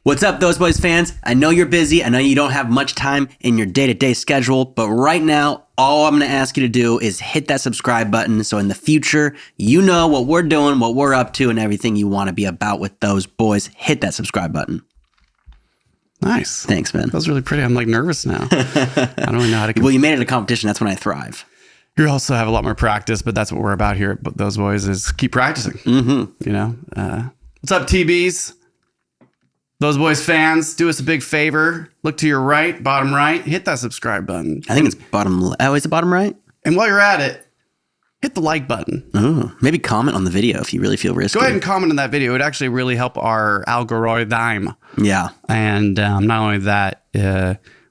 What's up, Those Boys fans? I know you're busy. I know you don't have much time in your day-to-day schedule, but right now, all I'm going to ask you to do is hit that subscribe button so in the future, you know what we're doing, what we're up to, and everything you want to be about with Those Boys. Hit that subscribe button. Nice. Thanks, man. That was really pretty. I'm like nervous now. I don't really know how to... Well, you made it a competition. That's when I thrive. You also have a lot more practice, but that's what we're about here at Those Boys is keep practicing. Mm-hmm. You know? What's up, TBs? Those Boys fans, do us a big favor. Look to your right, bottom right. Hit that subscribe button. I think it's bottom... Oh, is it bottom right? And while you're at it, hit the like button. Oh, maybe comment on the video if you really feel risky. Go ahead and comment on that video. It would actually really help our algorithm. Yeah. And not only that,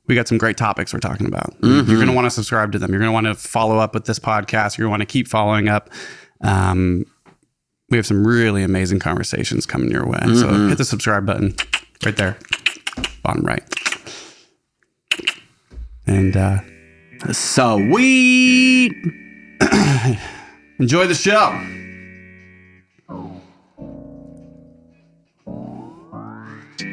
we got some great topics we're talking about. Mm-hmm. You're going to want to subscribe to them. You're going to want to follow up with this podcast. You're going to want to keep following up. We have some really amazing conversations coming your way. Mm-hmm. So hit the subscribe button right there, bottom right. And sweet. Enjoy the show.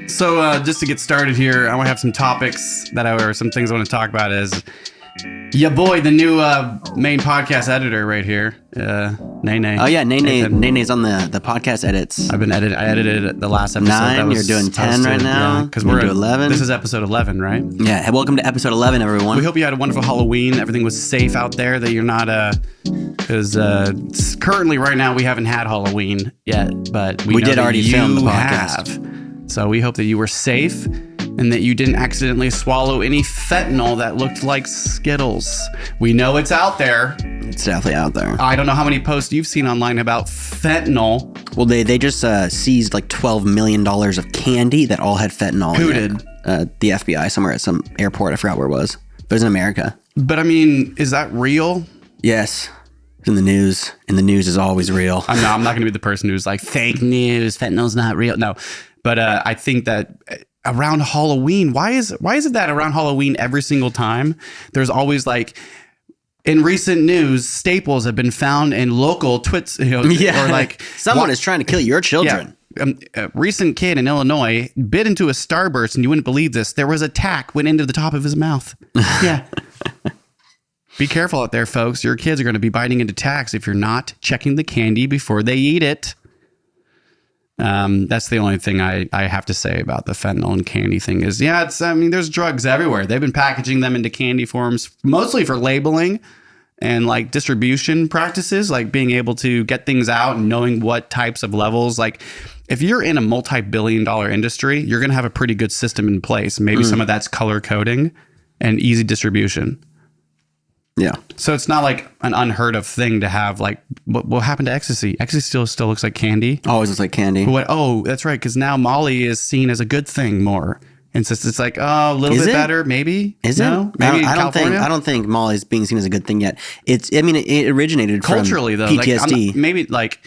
So just to get started here, I want to have some topics or some things I want to talk about is your boy, the new main podcast editor right here, Nene. Oh yeah, Nene's on the podcast edits. I edited the last episode. 9, you're doing 10 right now. Because we're doing 11. This is episode 11, right? Yeah, welcome to episode 11, everyone. We hope you had a wonderful Halloween. Everything was safe out there, that you're not, because currently right now we haven't had Halloween yet, but we did already film the podcast. So we hope that you were safe and that you didn't accidentally swallow any fentanyl that looked like Skittles. We know it's out there. It's definitely out there. I don't know how many posts you've seen online about fentanyl. Well, they just seized like $12 million of candy that all had fentanyl Who in did? it. The FBI somewhere at some airport. I forgot where it was. But it was in America. But I mean, is that real? Yes. It's in the news. And the news is always real. I'm not going to be the person who's like, fake news, fentanyl's not real. No. But I think that around Halloween, why is it that around Halloween every single time there's always like in recent news staples have been found in local twits, or like someone is trying to kill your children. Yeah. A recent kid in Illinois bit into a Starburst, and you wouldn't believe this. There was a tack went into the top of his mouth. Yeah. Be careful out there, folks. Your kids are going to be biting into tacks if you're not checking the candy before they eat it. That's the only thing I have to say about the fentanyl and candy thing is, there's drugs everywhere. They've been packaging them into candy forms, mostly for labeling and like distribution practices, like being able to get things out and knowing what types of levels. Like if you're in a multi-billion-dollar industry, you're going to have a pretty good system in place. Maybe some of that's color coding and easy distribution. Yeah. So it's not like an unheard of thing to have like what happened to ecstasy? Ecstasy still looks like candy. Always looks like candy. Oh, that's right. Because now Molly is seen as a good thing more. And since it's like, a little bit better, maybe. Is no? it? Maybe I don't think Molly's being seen as a good thing yet. It originated culturally from though. PTSD. Like, maybe like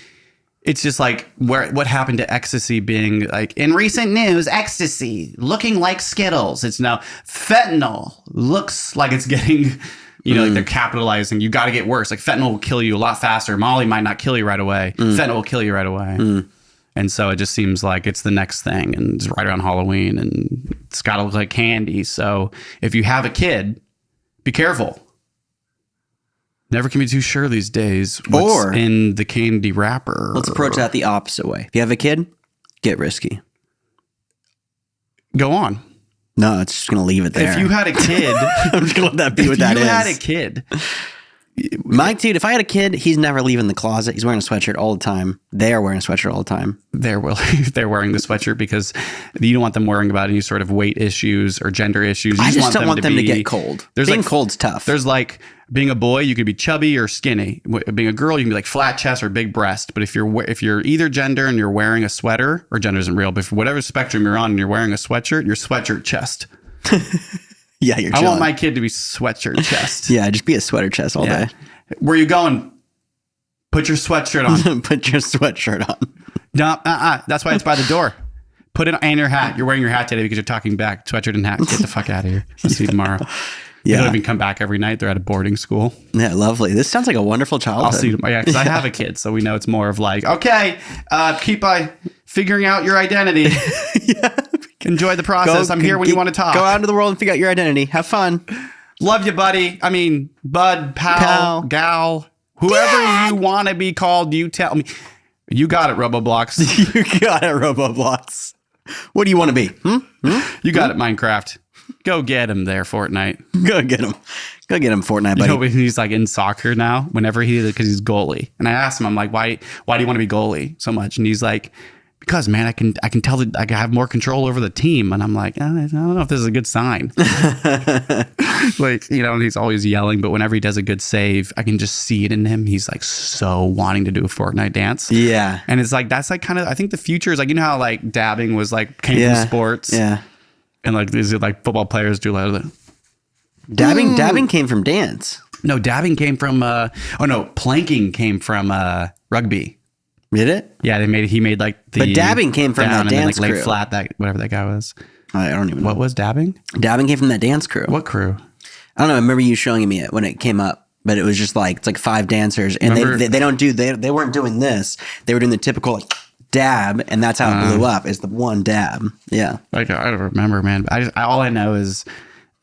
it's just like what happened to ecstasy being like in recent news, ecstasy looking like Skittles. It's now fentanyl looks like it's getting. Like they're capitalizing. You got to get worse. Like fentanyl will kill you a lot faster. Molly might not kill you right away. Fentanyl will kill you right away. And so it just seems like it's the next thing. And it's right around Halloween. And it's got to look like candy. So if you have a kid, be careful. Never can be too sure these days what's in the candy wrapper. Let's approach that the opposite way. If you have a kid, get risky. Go on. No, it's just going to leave it there. If you had a kid... I'm just going to let that be what that is. If you had a kid... My dude, if I had a kid, he's never leaving the closet. He's wearing a sweatshirt all the time. They are wearing a sweatshirt all the time. They're wearing the sweatshirt because you don't want them worrying about any sort of weight issues or gender issues. I just don't want them to get cold. Being cold's tough. There's like being a boy, you could be chubby or skinny. Being a girl, you can be like flat chest or big breast. But if you're either gender and you're wearing a sweater, or gender isn't real, but for whatever spectrum you're on and you're wearing a sweatshirt, you're sweatshirt chest. Yeah, you're chilling. I want my kid to be sweatshirt chest. Yeah, just be a sweater chest all day. Where you going? Put your sweatshirt on. Put your sweatshirt on. No, that's why it's by the door. Put it on your hat. You're wearing your hat today because you're talking back. Sweatshirt and hat. Get the fuck out of here. I'll see you tomorrow. Yeah. They don't even come back every night. They're at a boarding school. Yeah, lovely. This sounds like a wonderful childhood. I'll see you tomorrow. Yeah, because I have a kid, so we know it's more of like, okay, keep figuring out your identity. Yeah. Enjoy the process. I'm here when you want to talk. Go out into the world and figure out your identity. Have fun. Love you, buddy. I mean, bud, pal. Gal, whoever you want to be called, you tell me. You got it, Roboblocks. You got it, Roboblocks. What do you want to be? You got it, Minecraft. Go get him there, Fortnite. Go get him. Go get him, Fortnite, buddy. You know, he's like in soccer now, whenever because he's goalie. And I asked him, I'm like, why do you want to be goalie so much? And he's like, because, man, I can tell that I have more control over the team. And I'm like, I don't know if this is a good sign. Like, you know, he's always yelling, but whenever he does a good save, I can just see it in him. He's like so wanting to do a Fortnite dance. Yeah. And it's like, that's like kind of, I think the future is like, you know how like dabbing was like came from sports. Yeah. And like these like football players do like that. Dabbing came from dance. No, dabbing came from planking came from rugby. Did it? Yeah, he made like the But dabbing came from that dance like crew. lay flat, that whatever that guy was. I don't even know. What was dabbing? Dabbing came from that dance crew. What crew? I don't know. I remember you showing me it when it came up, but it was just like, it's like 5 dancers and they weren't doing this. They were doing the typical like, dab, and that's how it blew up, is the one dab. Yeah. Like, I don't remember, man. All I know is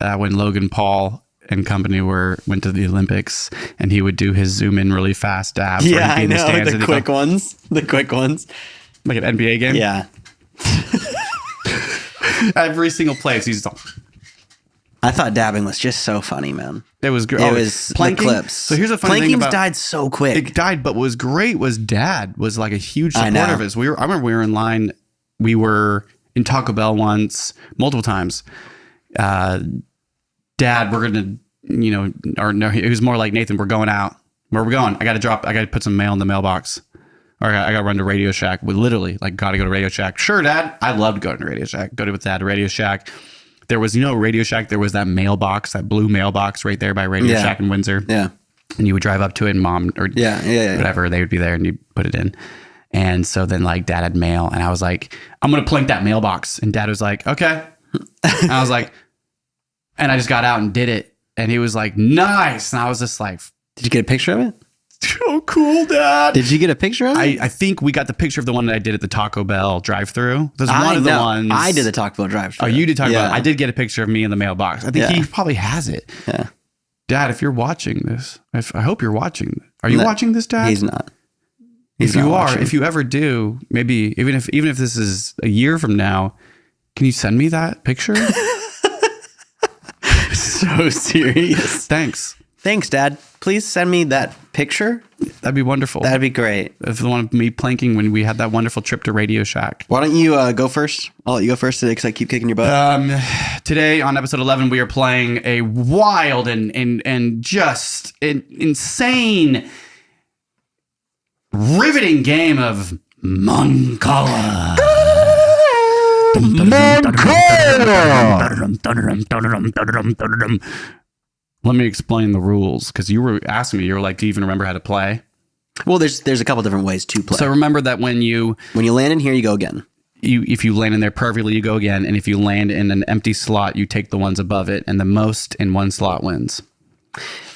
when Logan Paul and company went to the Olympics, and he would do his zoom in really fast dabs. Yeah, I know. The quick ones. The quick ones. Like an NBA game? Yeah. Every single place. I thought dabbing was just so funny, man. It was great. It was planking. The clips. So here's a funny thing about died so quick. It died, but what was great was Dad was like a huge supporter of his. I remember we were in line. We were in Taco Bell once, multiple times. Dad, we're gonna, or no, it was more like, Nathan, we're going out. Where are we going? I got to put some mail in the mailbox. Or I got to run to Radio Shack. We literally got to go to Radio Shack. Sure, Dad. I loved going to Radio Shack. Go to with Dad to Radio Shack. There was, Radio Shack, there was that mailbox, that blue mailbox right there by Radio Shack in Windsor. Yeah. And you would drive up to it, and Mom or whatever, they would be there, and you put it in. And so then Dad had mail, and I was like, I'm going to plink that mailbox. And Dad was like, okay. And I was like, and I just got out and did it. And he was like, nice. And I was just like, did you get a picture of it? Oh, cool, Dad. Did you get a picture of it? I think we got the picture of the one that I did at the Taco Bell drive-thru. There's one of the ones. I did the Taco Bell drive-thru. Oh, you did Taco Bell. I did get a picture of me in the mailbox. I think he probably has it. Yeah. Dad, if you're watching this, I hope you're watching. Are you watching this, Dad? He's not. If you ever do, maybe even if this is a year from now, can you send me that picture? So serious. Thanks, Dad. Please send me that picture. That'd be wonderful. That'd be great. If the one of me planking when we had that wonderful trip to Radio Shack. Why don't you go first? I'll let you go first today because I keep kicking your butt. Today on episode 11, we are playing a wild and just insane, riveting game of Mancala. Let me explain the rules, because you were asking me, you were like, do you even remember how to play? Well, there's a couple different ways to play. So remember that when you land in here, you go again. If you land in there perfectly, you go again. And if you land in an empty slot, you take the ones above it, and the most in one slot wins.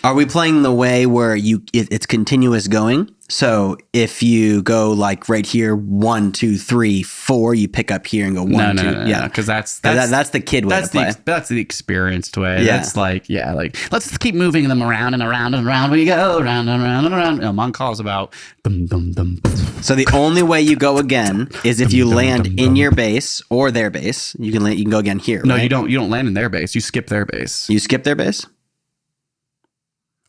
Are we playing the way where it's continuous going? So if you go right here, 1, 2, 3, 4, you pick up here and go 1, 2. No, because that's the kid way to play. That's the experienced way. Yeah. That's let's keep moving them around and around and around we go, around and around and around. Mancala's about dum dum dum. So the only way you go again is if you land in your base or their base. You can go again here. No, right? you don't. You don't land in their base. You skip their base. You skip their base?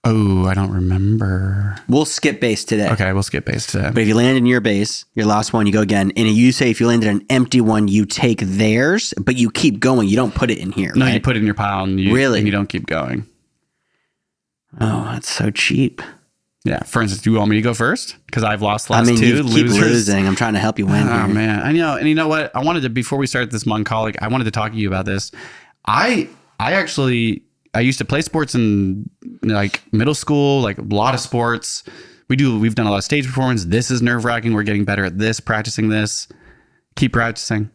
Oh, I don't remember. We'll skip base today. Okay, we'll skip base today. But if you land in your base, your last one, you go again. And you say if you landed an empty one, you take theirs, but you keep going. You don't put it in here. No, right? you put it in your pile and you don't keep going. Oh, that's so cheap. Yeah. For instance, do you want me to go first? Because I've lost last two. You keep losing. I'm trying to help you win. Oh, man. I know. And you know what? I wanted to, before we start this Mancala, I wanted to talk to you about this. I used to play sports in middle school, a lot of sports. We've done a lot of stage performance. This is nerve-wracking. We're getting better at this, practicing this. Keep practicing.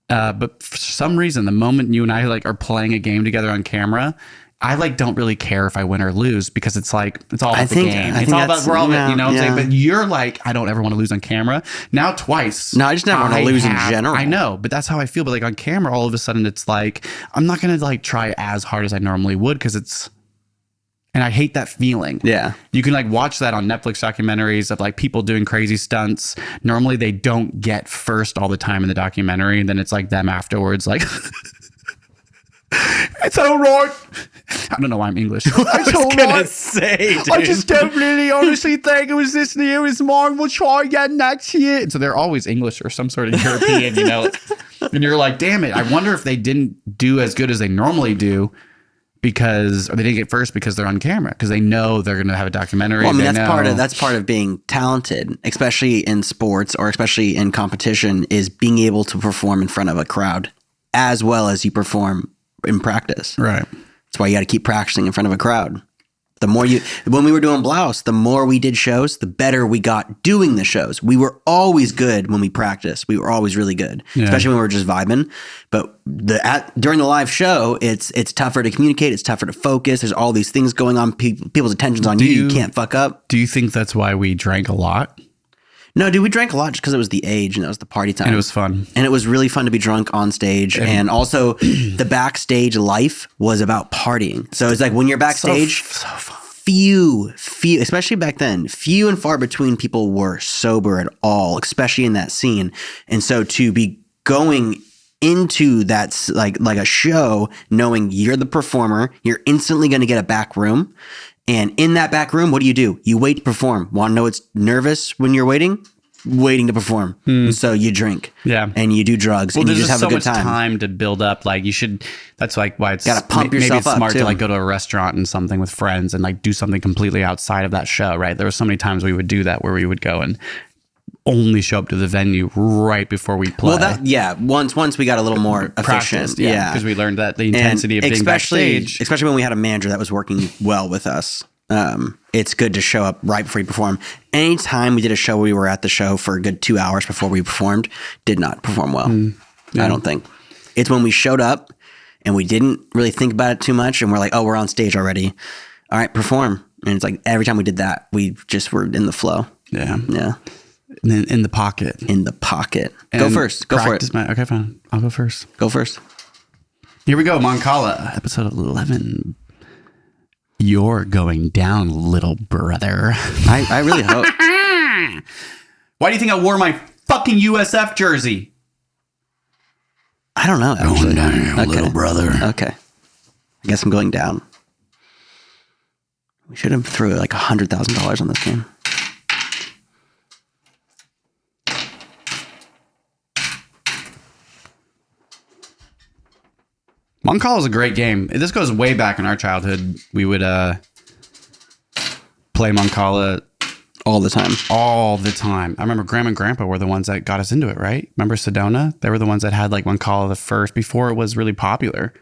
But for some reason, the moment you and I are playing a game together on camera, I like don't really care if I win or lose because it's like it's all about the game. I It's think all about we're all yeah, you know what I'm yeah. saying. But you're like, I don't ever want to lose on camera. Now twice. No, I just never want to lose in general. I know, but that's how I feel. But like on camera, all of a sudden it's like I'm not gonna like try as hard as I normally would because it's. And I hate that feeling. Yeah. You can like watch that on Netflix documentaries of like people doing crazy stunts. Normally they don't get first all the time in the documentary. And then it's like them afterwards, like, it's all right. I don't know why I'm English. It's all right. Say, dude. I just don't really honestly think it was this year. It's mine. We'll try again next year. And so they're always English or some sort of European, you know. And you're like, damn it. I wonder if they didn't do as good as they normally do. Because or they didn't get first because they're on camera because they know they're going to have a documentary. Well, I mean, that's part of being talented, especially in sports or especially in competition, is being able to perform in front of a crowd as well as you perform in practice. Right. That's why you got to keep practicing in front of a crowd. The more when we were doing Blouse, the more we did shows, the better we got doing the shows. We were always good when we practiced. We were always really good, especially when we were just vibing. But during the live show, it's tougher to communicate. It's tougher to focus. There's all these things going on. People's attention's on you. You can't fuck up. Do you think that's why we drank a lot? No, dude, we drank a lot just because it was the age and it was the party time. And it was fun. And it was really fun to be drunk on stage. And also the backstage life was about partying. So it's like when you're backstage, so fun. Few, especially back then, few and far between people were sober at all, especially in that scene. And so to be going into that like a show, knowing you're the performer, you're instantly going to get a back room. And in that back room, what do? You wait to perform. Want to know it's nervous when you're waiting to perform. And so you drink. Yeah. And you do drugs and you just have a good so much time. time to build up. Like you should, that's like why it's Gotta pump maybe yourself it's smart up, too. to like go to a restaurant and something with friends and like do something completely outside of that show, right? There were so many times we would do that where we would go and only show up to the venue right before we play. Well, once we got a little more efficient. Yeah. Because we learned that the intensity of being backstage. Especially when we had a manager that was working well with us. It's good to show up right before you perform. Anytime we did a show where we were at the show for a good 2 hours before we performed, did not perform well. I don't think. It's when we showed up and we didn't really think about it too much and we're like, oh, we're on stage already. All right, perform. And it's like every time we did that, we just were in the flow. Yeah. Yeah. In the pocket. In the pocket. Go first. Go for it. Okay, fine. I'll go first. Go first. Here we go. Mancala, episode 11. You're going down, little brother. I really hope. Why do you think I wore my fucking USF jersey? I don't know, actually. Going down, little brother. Okay. I guess I'm going down. We should have threw like $100,000 on this game. Mancala is a great game. This goes way back in our childhood. We would play Mancala All the time. all the time. I remember Grandma and Grandpa were the ones that got us into it, right? Remember Sedona? They were the ones that had like Mancala the first, before it was really popular.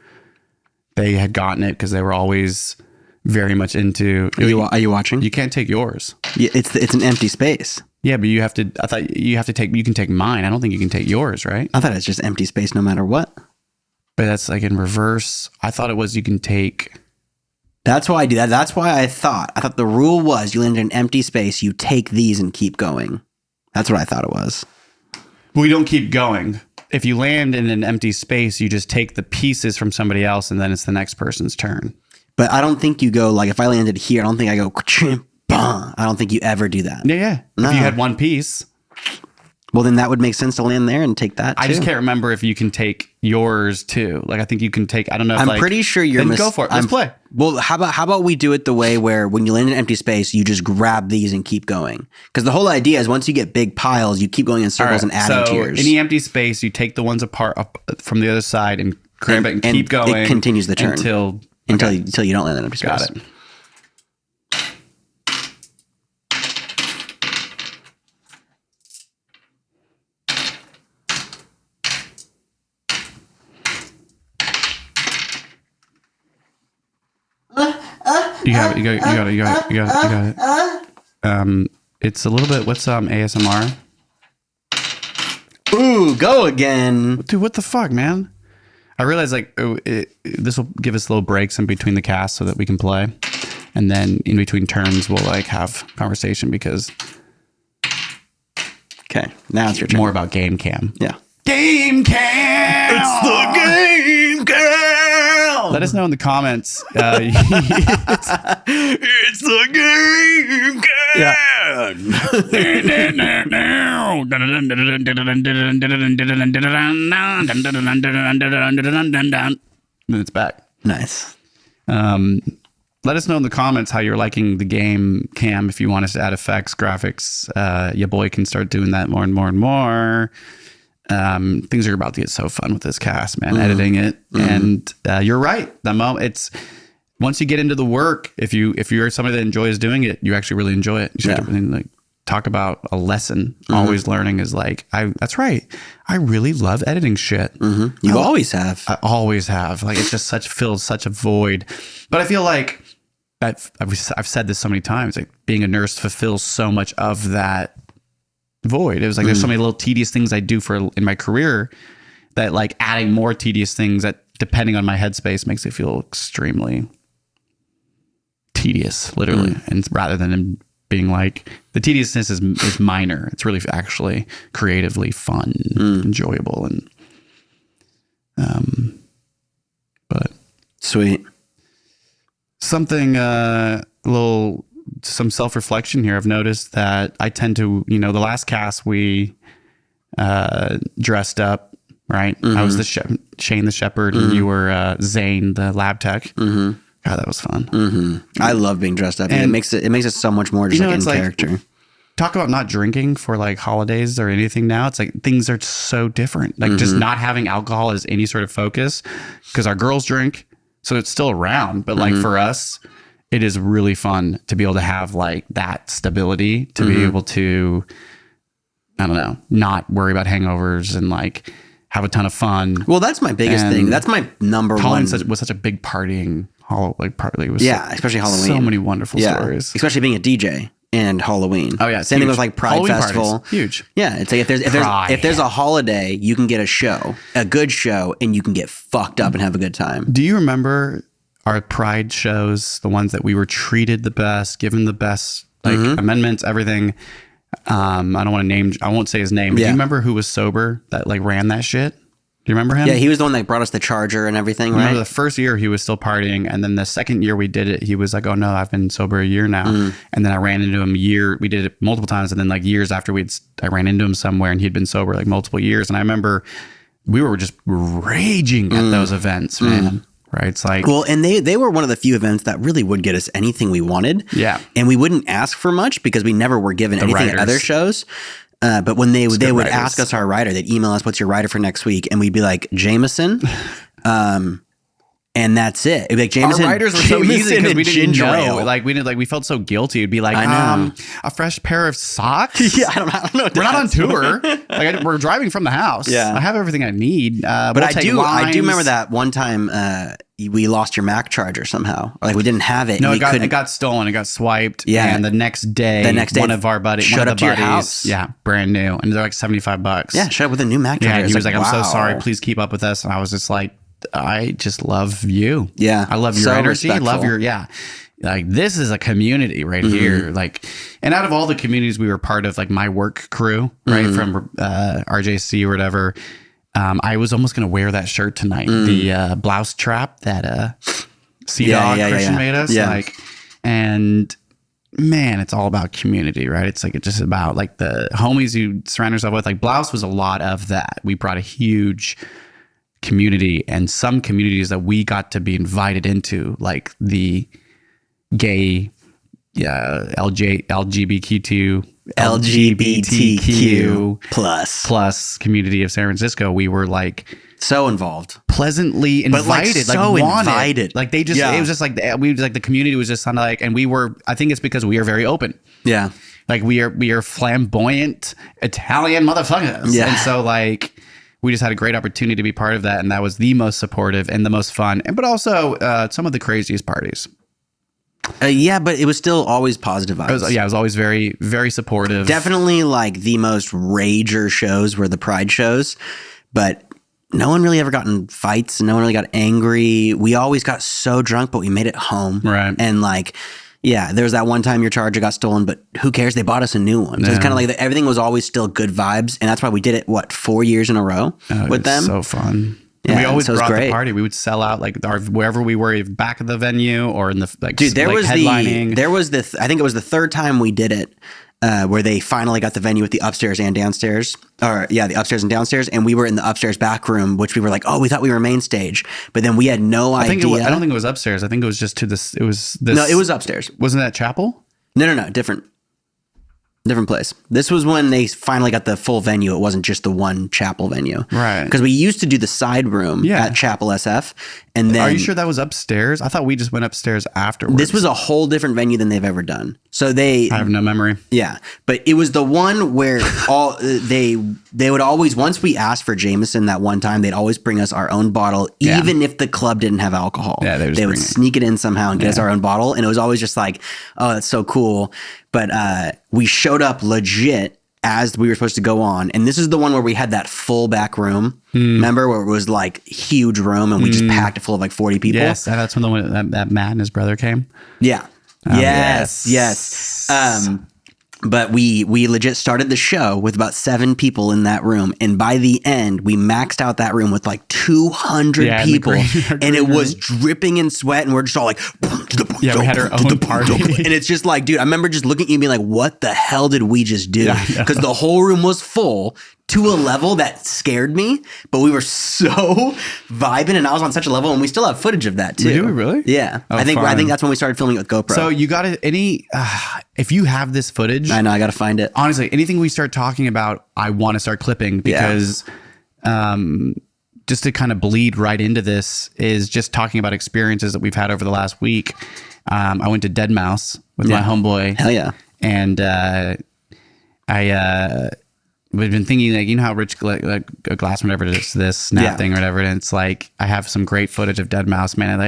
They had gotten it because they were always very much into... Are you watching? You can't take yours. Yeah, it's an empty space. Yeah, but you have to... I thought you have to take... You can take mine. I don't think you can take yours, right? I thought it's just empty space no matter what. But that's like in reverse. I thought it was you can take... That's why I do that. That's why I thought the rule was you land in an empty space, you take these and keep going. That's what I thought it was. We don't keep going. If you land in an empty space, you just take the pieces from somebody else and then it's the next person's turn. But I don't think you go, like, if I landed here, I don't think I go, I don't think you ever do that. Yeah. No. If you had one piece. Well, then that would make sense to land there and take that too. I just can't remember if you can take yours too. Like, I think you can take, I don't know if I'm pretty sure you're... Then go for it. Let's play. Well, how about we do it the way where when you land in an empty space, you just grab these and keep going? Because the whole idea is once you get big piles, you keep going in circles and adding to yours. Any empty space, you take the ones apart up from the other side and grab it and keep going. It continues the turn until you don't land in an empty space. Got it. You have it. You got it. It's a little bit. What's ASMR? Ooh, go again. Dude, what the fuck, man? I realize like this will give us little breaks in between the casts so that we can play, and then in between turns we'll like have conversation because. Okay, now it's your turn. More about game cam. Yeah. Game cam. It's the game cam. Let us know in the comments. It's the game And it's back. Nice. Let us know in the comments how you're liking the game cam. If you want us to add effects, graphics, your boy can start doing that more and more and more. Things are about to get so fun with this cast, man. Editing it, and you're right. The moment it's once you get into the work, if you're somebody that enjoys doing it, you actually really enjoy it. You should like talk about a lesson. Always learning is like that's right. I really love editing shit. You always have. I always have. Like it just fills such a void. But I feel like I've said this so many times. Like being a nurse fulfills so much of that void. It was like there's so many little tedious things I do in my career that like adding more tedious things that depending on my headspace makes it feel extremely tedious, literally. And rather than being like the tediousness is minor. It's really actually creatively fun, enjoyable, and but sweet. Something some self-reflection here. I've noticed that I tend to, the last cast we dressed up, right? I was Shane the shepherd, and you were Zane the lab tech. God, that was fun. I love being dressed up. And it makes it so much more just like in character. Talk about not drinking for like holidays or anything now. It's like things are so different. Like just not having alcohol as any sort of focus because our girls drink. So it's still around. But like for us, it is really fun to be able to have like that stability to be able to, I don't know, not worry about hangovers and like have a ton of fun. Well, that's my biggest thing. That's my number one. Was such a big partying party. It was especially Halloween. So many wonderful stories. Especially being a DJ and Halloween. Oh yeah, same thing with like Pride Halloween Festival. Parties, huge. Yeah, it's like if there's a holiday, you can get a good show, and you can get fucked up and have a good time. Do you remember our Pride shows, the ones that we were treated the best, given the best like amendments, everything? I won't say his name. But do you remember who was sober that like ran that shit? Do you remember him? Yeah, he was the one that brought us the charger and everything, right? Remember the first year he was still partying, and then the second year we did it, he was like, "Oh no, I've been sober a year now." And then I ran into him we did it multiple times, and then like years after I ran into him somewhere, and he'd been sober like multiple years. And I remember we were just raging at those events, man. Right? It's like, well, and they were one of the few events that really would get us anything we wanted. Yeah, and we wouldn't ask for much because we never were given anything at other shows. But when they would ask us our rider, they'd email us, "What's your rider for next week?" And we'd be like, "Jameson." And that's it. It'd be like Jameson. Our riders were so easy because we didn't know. Ale. Like we felt so guilty. It'd be like, a fresh pair of socks. Yeah, I don't know. We're not on tour. We're driving from the house. Yeah, I have everything I need. But I do remember that one time we lost your Mac charger somehow. Or like we didn't have it. No, it got stolen. It got swiped. Yeah, and the next day, one of our buddies showed up to your house. Yeah, brand new, and they're like $75. Yeah, showed up with a new Mac charger. Yeah, he was like, "I'm so sorry. Please keep up with us." And I was just like, I just love you. Yeah. I love your energy. Respectful. Love your, like this is a community right here. Like, and out of all the communities we were part of, like my work crew, right, from RJC or whatever, I was almost going to wear that shirt tonight. The blouse trap that C-Dog Christian made us. Yeah. Like, and man, it's all about community, right? It's like, it's just about like the homies you surround yourself with. Like Blouse was a lot of that. We brought a huge community, and some communities that we got to be invited into, like the gay LGBTQ plus community of San Francisco. We were like so involved, pleasantly invited, invited. Like they just, it was just like the community was just kind of like, and I think it's because we are very open. Yeah. Like we are flamboyant Italian motherfuckers. Yeah. And so like, we just had a great opportunity to be part of that, and that was the most supportive and the most fun, but also some of the craziest parties. Yeah, but it was still always positive vibes. It was always very, very supportive. Definitely like the most rager shows were the Pride shows, but no one really ever got in fights. No one really got angry. We always got so drunk, but we made it home. Right. And like, yeah, there was that one time your Charger got stolen, but who cares? They bought us a new one. So it's kind of like everything was always still good vibes. And that's why we did it, 4 years in a row with them? So fun. Yeah, and we always so it was brought great. the party. We would sell out like wherever we were, either back of the venue or in the like. Dude, there like was headlining. I think it was the third time we did it, where they finally got the venue with the upstairs and downstairs. The upstairs and downstairs, and we were in the upstairs back room, which we were like, oh, we thought we were main stage, but then we had no idea. I don't think it was upstairs. I think it was just to this. It was this. No, it was upstairs. Wasn't that chapel? No, different place. This was when they finally got the full venue. It wasn't just the one chapel venue. Right. Because we used to do the side room at Chapel SF. And then, are you sure that was upstairs? I thought we just went upstairs afterwards. This was a whole different venue than they've ever done. So I have no memory. Yeah. But it was the one where all they would always, once we asked for Jameson that one time, they'd always bring us our own bottle, even if the club didn't have alcohol. Yeah, they would sneak it in somehow and get us our own bottle. And it was always just like, oh, that's so cool. But we showed up legit as we were supposed to go on. And this is the one where we had that full back room. Remember, where it was like huge room and we just packed it full of like 40 people. Yes, that's when the one that Matt and his brother came. Yeah. Yes. But we legit started the show with about 7 people in that room. And by the end, we maxed out that room with like 200 people. And it was dripping in sweat. And we're just all like, we had our own party. And it's just like, dude, I remember just looking at you and being like, what the hell did we just do? Because the whole room was full to a level that scared me. But we were so vibing, and I was on such a level, and we still have footage of that too. Do we really? Yeah. Oh, I think that's when we started filming it with GoPro. So you got if you have this footage, I know, I got to find it. Honestly, anything we start talking about, I want to start clipping because just to kind of bleed right into this is just talking about experiences that we've had over the last week. I went to Dead Mouse with my homeboy. Hell yeah. And we've been thinking, like, you know how Rich like a glass, whatever it is, this snap thing or whatever. And it's like, I have some great footage of Dead Mouse, man.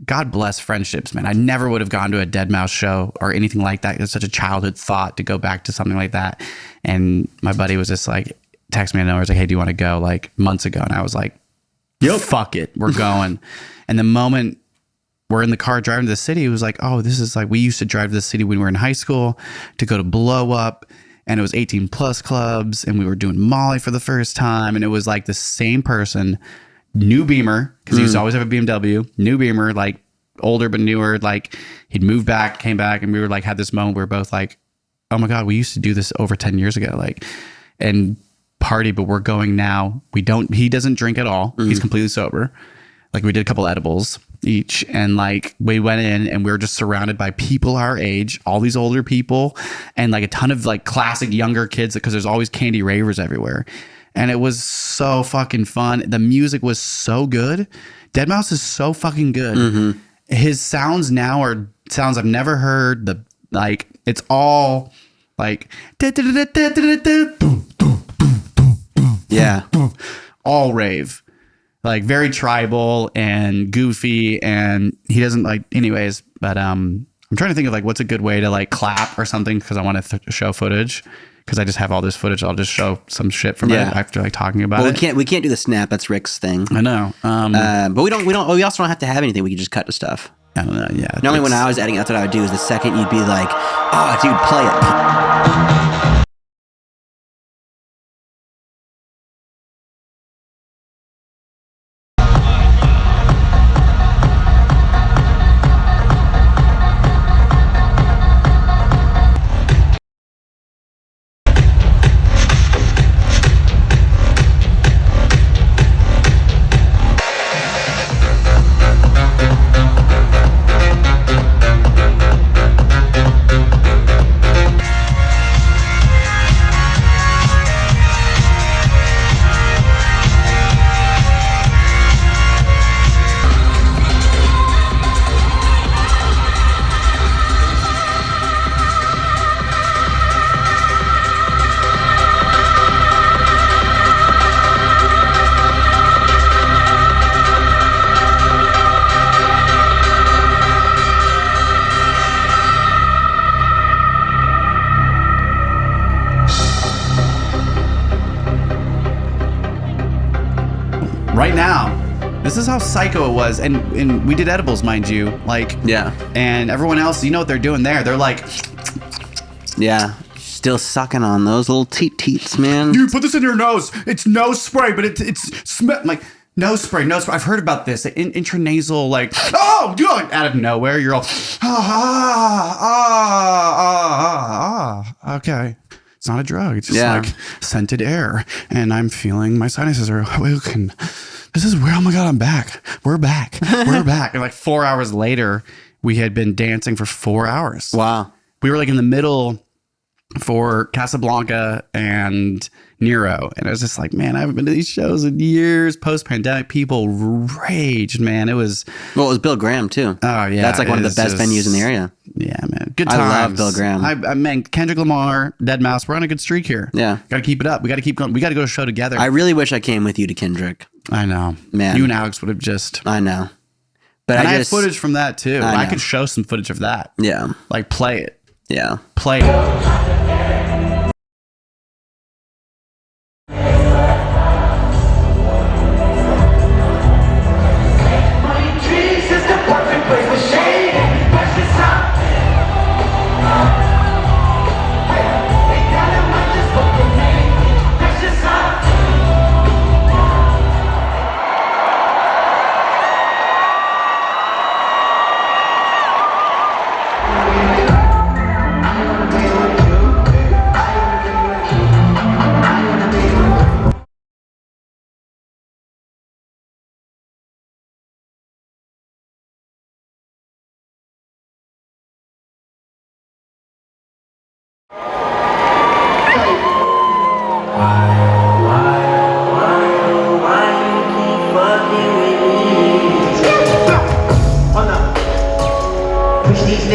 God bless friendships, man. I never would have gone to a Dead Mouse show or anything like that. It's such a childhood thought to go back to something like that. And my buddy was just like, text me and I was like, hey, do you want to go, like, months ago? And I was like, yo, fuck it, we're going. And the moment we're in the car driving to the city, it was like, oh, this is like, we used to drive to the city when we were in high school to go to Blow Up. And it was 18 plus clubs, and we were doing Molly for the first time. And it was like the same person, new Beamer, because he used to always have a BMW, new Beamer, like older but newer. Like, he'd moved back, came back, and we were like, had this moment where we were both like, oh my God, we used to do this over 10 years ago. Like, and party, but we're going now. He doesn't drink at all. He's completely sober. Like, we did a couple edibles each, and like, we went in and we were just surrounded by people our age, all these older people, and like a ton of like classic younger kids, because there's always candy ravers everywhere. And it was so fucking fun. The music was so good. Dead Mouse is so fucking good. His sounds now are sounds I've never heard. It's all like all rave. Like, very tribal and goofy, and he doesn't like, anyways, but I'm trying to think of like what's a good way to like clap or something, because I want to show footage, because I just have all this footage. I'll just show some shit from it after like talking about it. We can't do the snap. That's Rick's thing. I know. But we also don't have to have anything. We can just cut to stuff. I don't know. Yeah. Normally when I was editing, that's what I would do, is the second you'd be like, oh, dude, play it. This is how psycho it was. And we did edibles, mind you. Like, Yeah. and everyone else, you know what they're doing there. They're like, Yeah. Still sucking on those little teats, man. dude, put this in your nose. It's nose spray, but it's like nose spray. I've heard about this. Intranasal, like, oh, God, out of nowhere. You're all, okay. It's not a drug. It's just like scented air. And I'm feeling my sinuses are awoken. This is weird. Oh my God, I'm back. We're back. We're back. And like 4 hours later, we had been dancing for 4 hours. Wow. We were like in the middle for Casablanca and Nero. And I was just like, man, I haven't been to these shows in years. Post-pandemic, people raged, man. It was... Well, it was Bill Graham, too. Oh, yeah. That's like one of the best venues in the area. Yeah, man. Good times. I love Bill Graham. I mean, Kendrick Lamar, Dead Mouse, we're on a good streak here. Yeah. Got to keep it up. We got to keep going. We got to go to a show together. I really wish I came with you to Kendrick. I know. Man. You and Alex would have just... I know. But And I just... have footage from that, too. I could show some footage of that. Yeah. Like, play it. Yeah. Play it.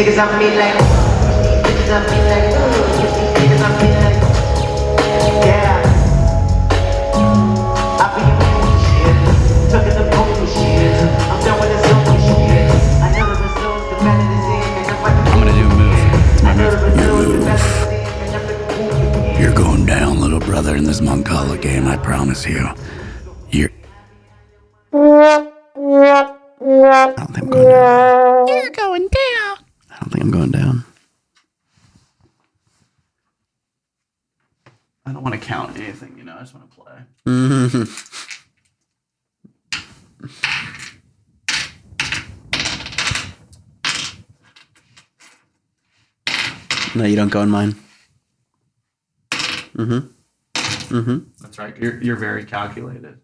Niggas on me like, niggas on me like, niggas on me like, yeah. I be in shit, talking the pony shit. I'm done with the zone shit. I never resolved the man in the same, and I'm I'm going to do a move. I never resolved the man in the same, and I'm like, ooh. You're going down, little brother, in this Mancala game, I promise you. You're... I don't think I'm going down. You're going down. I don't think I'm going down. I don't want to count anything, you know. I just want to play. No, you don't go in mine. That's right. You're very calculated.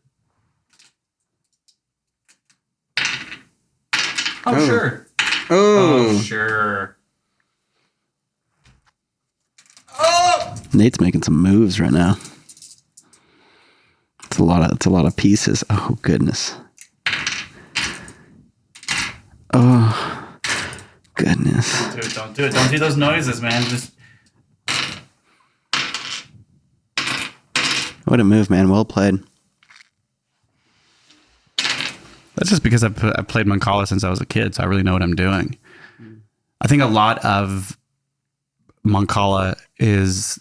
Oh, sure. Oh. Sure. Nate's making some moves right now. It's a lot of pieces. Oh goodness. Oh goodness. Don't do it. Don't do those noises, man. Just What a move, man. Well played. that's just because I've played Mancala since I was a kid, so I really know what I'm doing. I think a lot of Mancala is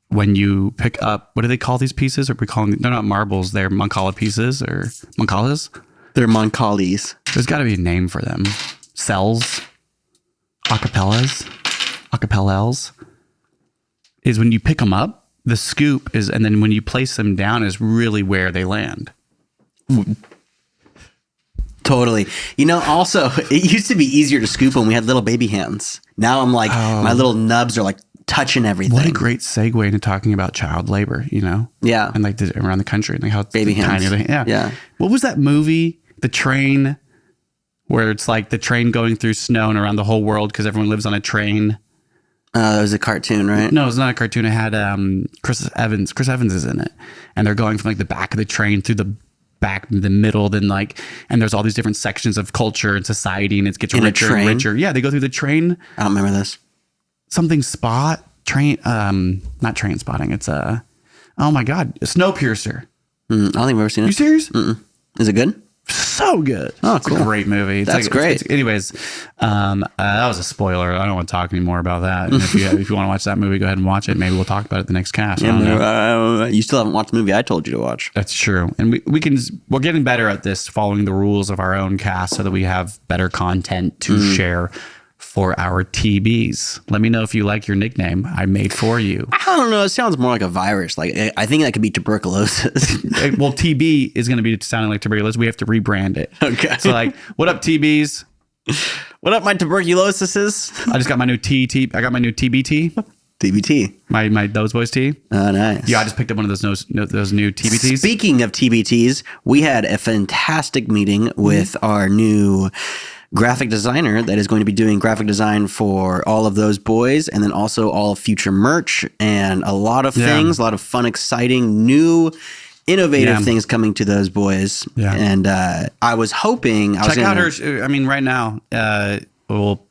when you pick up, what do they call these pieces? Or we call them, they're not marbles, they're Mancala pieces or Mancalas. They're Moncalis. There's got to be a name for them. Cells, acapellas, is when you pick them up, the scoop is, and then when you place them down is really where they land. Totally. You know, also, it used to be easier to scoop when we had little baby hands. Now I'm like, my little nubs are like touching everything. What a great segue into talking about child labor, you know? Yeah. And like around the country and like how Baby hands. tiny they, Yeah. What was that movie, The Train, where it's like the train going through snow and around the whole world because everyone lives on a train? That was a cartoon, right? No, it's not a cartoon. It had Chris Evans. Chris Evans is in it. And they're going from like the back of the train through the back, the middle, then like, and there's all these different sections of culture and society, and it gets In a richer and train? richer. Yeah, they go through the train, I don't remember this. something spot, train, not train spotting. It's oh my God, a Snowpiercer. I don't think I've ever seen You it. serious? Is it good? So so good. Oh, it's cool. a great movie. It's That's great. Anyways, that was a spoiler. I don't want to talk anymore about that. And if you want to watch that movie, go ahead and watch it. Maybe we'll talk about it the next cast. I don't know. You still haven't watched the movie I told you to watch. That's true. And we're getting better at this, following the rules of our own cast so that we have better content to share for our TBs. Let me know if you like your nickname I made for you. I don't know. It sounds more like a virus. Like I think that could be tuberculosis. Well, TB is going to be sounding like tuberculosis. We have to rebrand it. Okay. So like, what up, TBs? What up, my tuberculosis is? I just got my new I got my new TBT. TBT. My Those Boys tea. Oh, nice. Yeah, I just picked up one of those new TBTs. Speaking of TBTs, we had a fantastic meeting with our new graphic designer that is going to be doing graphic design for all of Those Boys and then also all of future merch and a lot of things, a lot of fun, exciting, new, innovative things coming to Those Boys. Yeah. And I was hoping... Check out her... I mean, right now, we'll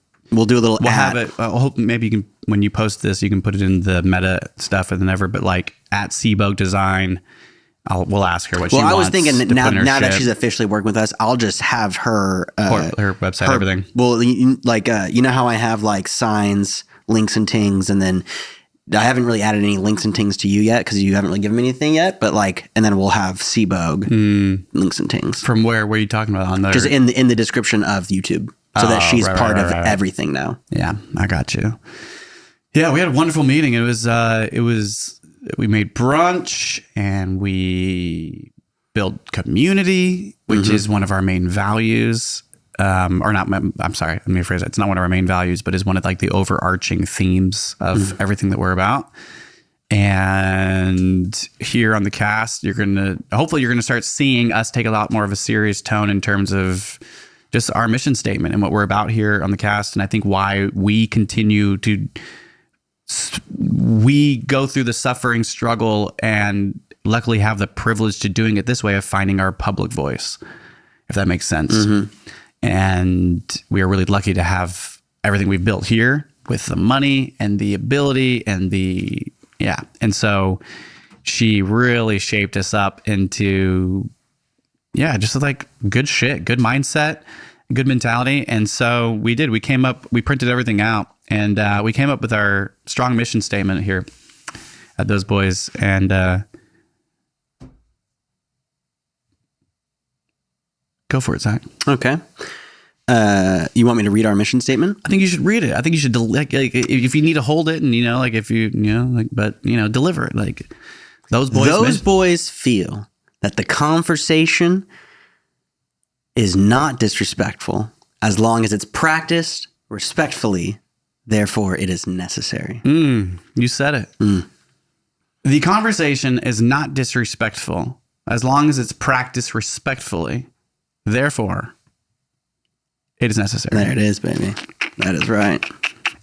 do a little ad. Have it. I hope maybe you can, when you post this, you can put it in the meta stuff and never, but like at Seabogue Design... we'll ask her what she wants. Well, I was thinking now that she's officially working with us, I'll just have her... her website, everything. Well, you know how I have like signs, links, and Tings, and then I haven't really added any links and Tings to you yet because you haven't really given me anything yet, but like, and then we'll have Seabogue links and Tings. From where? Where are you talking about? On there? Just in the description of YouTube, so that she's part of everything now. Yeah, I got you. Yeah, we had a wonderful meeting. It was... We made brunch and we built community, which is one of our main values. Or not, I'm sorry, let me rephrase that. It's not one of our main values, but is one of like the overarching themes of everything that we're about. And here on the cast, hopefully you're going to start seeing us take a lot more of a serious tone in terms of just our mission statement and what we're about here on the cast. And I think why we continue to... We go through the suffering, struggle, and luckily have the privilege to doing it this way of finding our public voice, if that makes sense. And we are really lucky to have everything we've built here with the money and the ability and and so she really shaped us up into, just like good shit, good mindset, good mentality. And so we printed everything out. And we came up with our strong mission statement here at Those Boys. And go for it, Zach. Okay. You want me to read our mission statement? I think you should read it. I think you should, if you need to hold it and, deliver it. Like, Those boys feel that the conversation is not disrespectful as long as it's practiced respectfully. Therefore, it is necessary. You said it. The conversation is not disrespectful as long as it's practiced respectfully. Therefore, it is necessary. There it is, baby. That is right.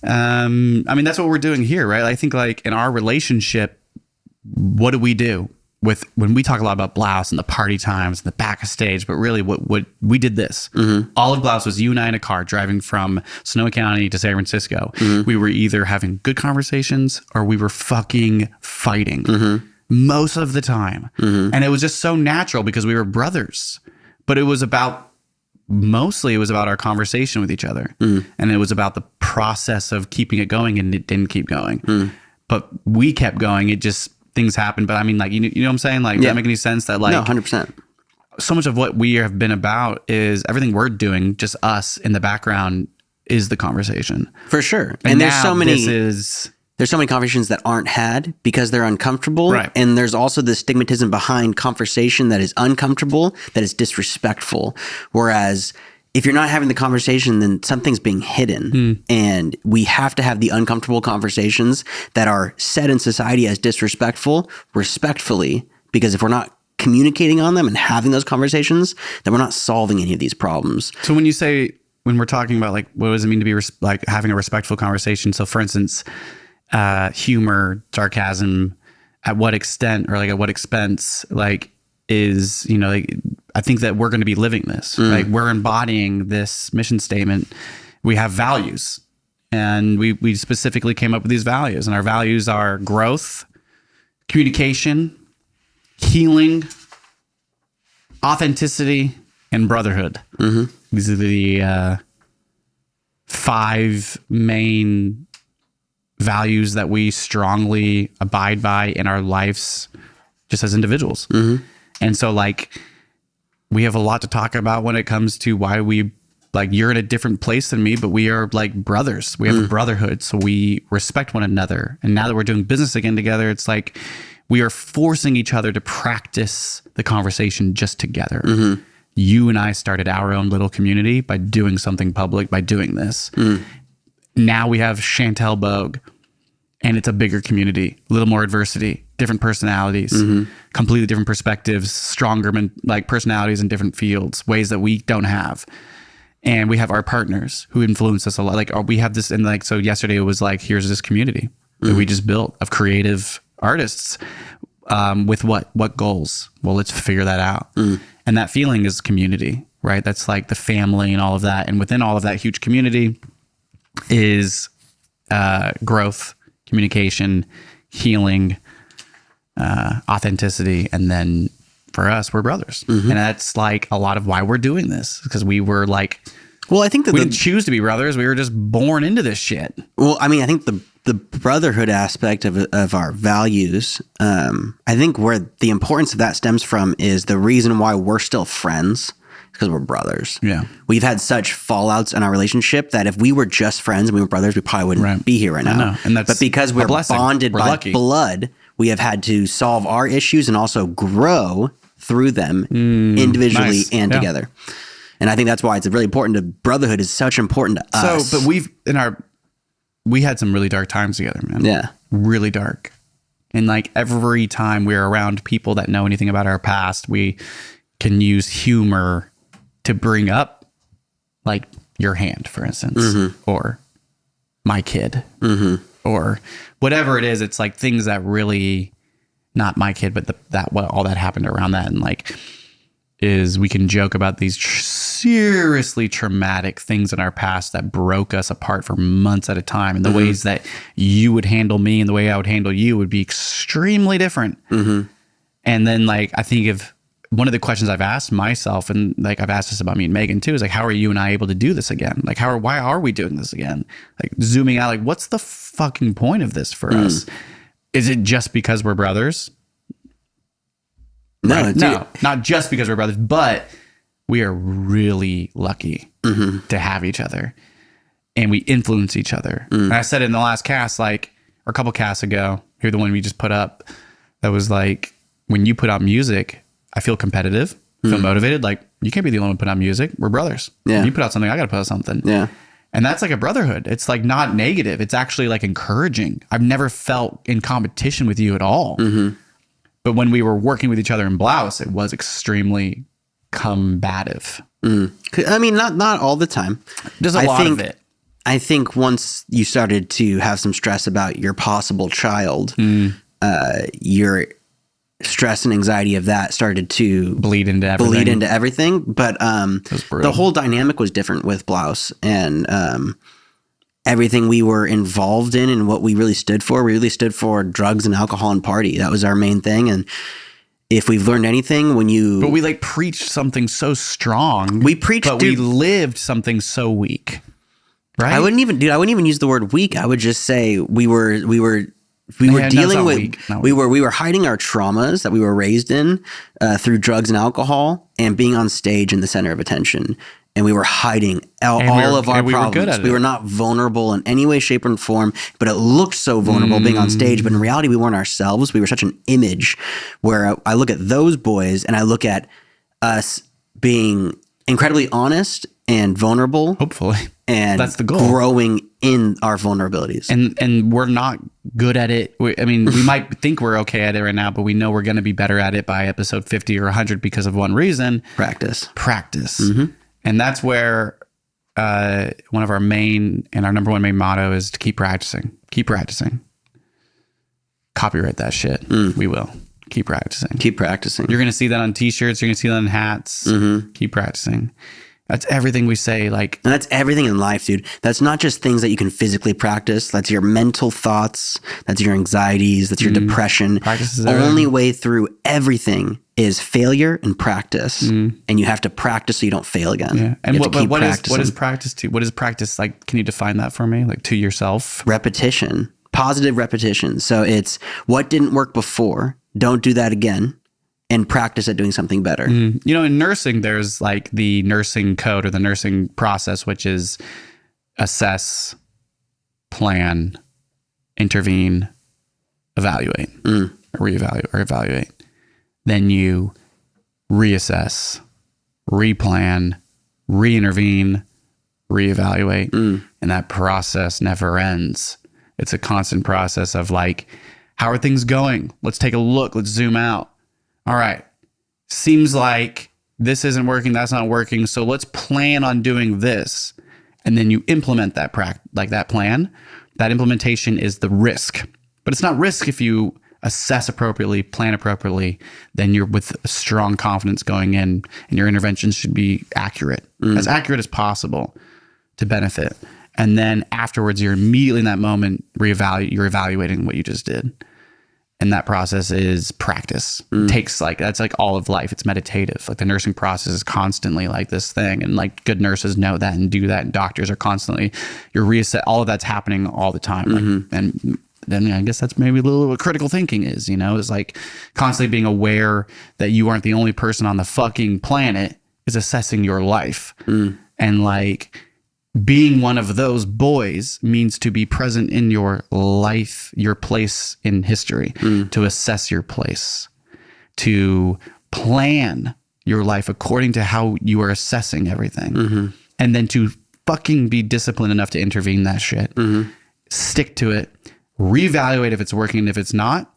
I mean, that's what we're doing here, right? I think like in our relationship, what do we do? When we talk a lot about Blouse and the party times and the back of stage, but really what we did this. All of Blouse was you and I in a car driving from Sonoma County to San Francisco. We were either having good conversations or we were fucking fighting most of the time. And it was just so natural because we were brothers, but mostly it was about our conversation with each other. And it was about the process of keeping it going, and it didn't keep going. But we kept going. It just... things happen, but I mean, like, you know what I'm saying? Like, does that make any sense? That like, no, 100%. So much of what we have been about is everything we're doing, just us in the background, is the conversation. For sure. And there's so many conversations that aren't had because they're uncomfortable. Right. And there's also the stigmatism behind conversation that is uncomfortable, that is disrespectful. Whereas if you're not having the conversation, then something's being hidden. And we have to have the uncomfortable conversations that are said in society as disrespectful, respectfully, because if we're not communicating on them and having those conversations, then we're not solving any of these problems. So when we're talking about like, what does it mean to be like having a respectful conversation? So for instance, humor, sarcasm, at what extent or like at what expense, like, is, like, I think that we're going to be living this. Like, we're embodying this mission statement. We have values, and we specifically came up with these values, and our values are growth, communication, healing, authenticity, and brotherhood. These are the 5 main values that we strongly abide by in our lives just as individuals. And so like we have a lot to talk about when it comes to why we like you're in a different place than me, but we are like brothers. We have a brotherhood, so we respect one another. And now that we're doing business again together, it's like we are forcing each other to practice the conversation just together. You and I started our own little community by doing something public, by doing this. Now we have Chantel Bogue, and it's a bigger community, a little more adversity, different personalities, completely different perspectives, stronger like personalities in different fields, ways that we don't have. And we have our partners who influence us a lot. Like we have this, and like, so yesterday it was like, here's this community that we just built of creative artists with what goals? Well, let's figure that out. And that feeling is community, right? That's like the family and all of that. And within all of that huge community is growth, communication, healing, authenticity. And then for us, we're brothers. And that's like a lot of why we're doing this, because we were like, Well, I think that we didn't choose to be brothers. We were just born into this shit. Well, I mean, I think the brotherhood aspect of our values, I think where the importance of that stems from is the reason why we're still friends, because we're brothers. Yeah. We've had such fallouts in our relationship that if we were just friends and we were brothers, we probably wouldn't be here right now. know. And that's but because we're a blessing. bonded We're by lucky. blood, we have had to solve our issues and also grow through them individually nice. and Yeah. together. And I think that's why it's really important to brotherhood is such important to us. So, but we had some really dark times together, man. Yeah. Really dark. And like every time we're around people that know anything about our past, we can use humor to bring up like your hand, for instance, or my kid, or whatever it is. It's like things that really, not my kid, but all that happened around that. And like, is we can joke about these seriously traumatic things in our past that broke us apart for months at a time. And the ways that you would handle me and the way I would handle you would be extremely different. And then like, I think of one of the questions I've asked myself, and like I've asked this about me and Megan too, is like, how are you and I able to do this again? Like why are we doing this again? Like zooming out, like what's the fucking point of this for us? Is it just because we're brothers? No, Right? No, not just because we're brothers, but we are really lucky to have each other, and we influence each other. And I said it in the last cast, like, or a couple casts ago, here the one we just put up, that was like, when you put out music, I feel competitive, feel motivated. Like, you can't be the only one put out music. We're brothers. Yeah. When you put out something, I got to put out something. Yeah. And that's like a brotherhood. It's like not negative. It's actually like encouraging. I've never felt in competition with you at all. But when we were working with each other in Blouse, it was extremely combative. I mean, not all the time. There's a lot of it. I think once you started to have some stress about your possible child, your stress and anxiety of that started to Bleed into everything. But brutal. the whole dynamic was different with Blouse, and everything we were involved in and what we really stood for drugs and alcohol and party. That was our main thing. And if we've learned anything, But we like preached something so strong. We preached, but we lived something so weak. Right? I wouldn't even use the word weak. I would just say we were dealing with, we were hiding our traumas that we were raised in through drugs and alcohol and being on stage in the center of attention. And we were hiding all of our problems. We were not vulnerable in any way, shape, or form, but it looked so vulnerable being on stage. But in reality, we weren't ourselves. We were such an image where I look at those boys and I look at us being incredibly honest and vulnerable. Hopefully. And that's the goal. Growing in our vulnerabilities. And we're not good at it. We might think we're okay at it right now, but we know we're going to be better at it by episode 50 or 100 because of one reason. Practice. And that's where one of our our number one main motto is to keep practicing. Keep practicing. Copyright that shit. We will. Keep practicing. Keep practicing. You're going to see that on t-shirts. You're going to see that on hats. Keep practicing. That's everything we say. Like, And that's everything in life, dude. That's not just things that you can physically practice. That's your mental thoughts. That's your anxieties. That's your depression. Practice is The everything. only way through everything is failure and practice. And you have to practice so you don't fail again. yeah. And You have to keep what is practicing. practice to? What is practice like? Can you define that for me? Like to yourself? Repetition, positive repetition. So it's what didn't work before. Don't do that again. And practice at doing something better. You know, in nursing, there's like the nursing code or the nursing process, which is assess, plan, intervene, evaluate, or reevaluate, or evaluate. Then you reassess, replan, reintervene, reevaluate. And that process never ends. It's a constant process of like, how are things going? Let's take a look. Let's zoom out. All right, seems like this isn't working, that's not working, so let's plan on doing this. And then you implement that that plan. That implementation is the risk. But it's not risk if you assess appropriately, plan appropriately, then you're with strong confidence going in, and your interventions should be accurate as possible to benefit. And then afterwards, you're immediately in that moment, you're evaluating what you just did. And that process is practice. Takes that's like all of life. It's meditative. Like the nursing process is constantly like this thing. And like good nurses know that and do that. And doctors are constantly, you're reset. All of that's happening all the time. Like, and then I guess that's maybe a little what critical thinking is, is like constantly being aware that you aren't the only person on the fucking planet, is assessing your life. And like, being one of those boys means to be present in your life, your place in history, to assess your place, to plan your life according to how you are assessing everything, and then to fucking be disciplined enough to intervene that shit, stick to it, reevaluate if it's working, and if it's not,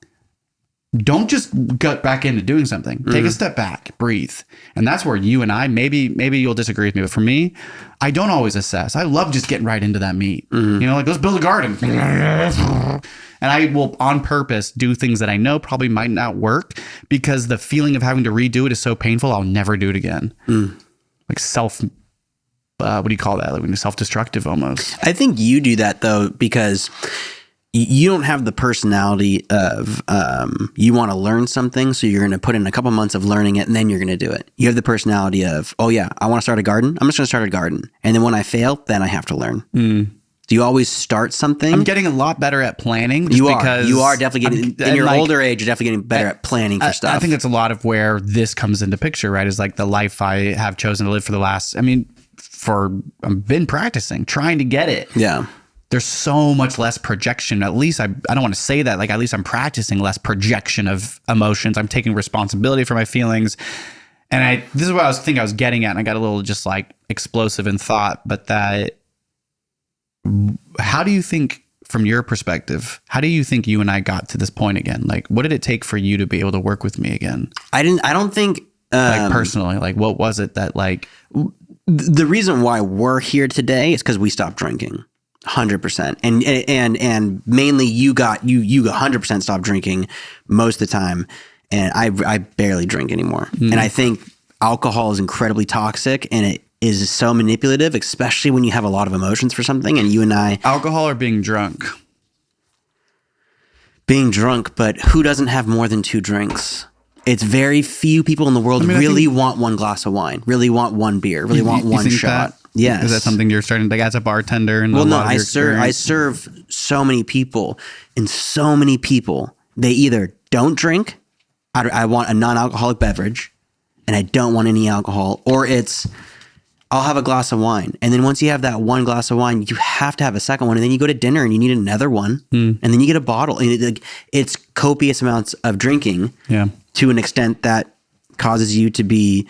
don't just gut back into doing something. Take a step back, breathe. And that's where you and I, maybe you'll disagree with me, but for me, I don't always assess. I love just getting right into that meat. Like, let's build a garden. And I will on purpose do things that I know probably might not work, because the feeling of having to redo it is so painful, I'll never do it again. Like what do you call that? Like when you're self-destructive almost. I think you do that though, because you don't have the personality of you want to learn something, so you're going to put in a couple months of learning it and then you're going to do it. You have the personality of, oh yeah, I want to start a garden. I'm just going to start a garden. And then when I fail, then I have to learn. Do you always start something? I'm getting a lot better at planning. Because you are definitely getting, in your older age, you're definitely getting better at planning for stuff. I think that's a lot of where this comes into picture, right? Is like the life I have chosen to live for the last, I've been practicing, trying to get it. Yeah. There's so much less projection. At least I don't want to say that. Like, at least I'm practicing less projection of emotions. I'm taking responsibility for my feelings. And this is what I was getting at. And I got a little just like explosive in thought, but how do you think, from your perspective, how do you think you and I got to this point again? Like, what did it take for you to be able to work with me again? I don't think, like personally, like what was it that like, the reason why we're here today is because we stopped drinking. 100%. And mainly you 100% stopped drinking most of the time. And I barely drink anymore. And I think alcohol is incredibly toxic, and it is so manipulative, especially when you have a lot of emotions for something. And you and I, alcohol or being drunk, but who doesn't have more than 2 drinks? It's very few people in the world really want one glass of wine, really want one beer, really want one shot. Yes. Is that something you're starting to, like, as a bartender? And I serve so many people, and so many people, they either don't drink, I want a non-alcoholic beverage, and I don't want any alcohol, or it's, I'll have a glass of wine. And then once you have that one glass of wine, you have to have a second one. And then you go to dinner and you need another one. And then you get a bottle. And it's copious amounts of drinking to an extent that causes you to be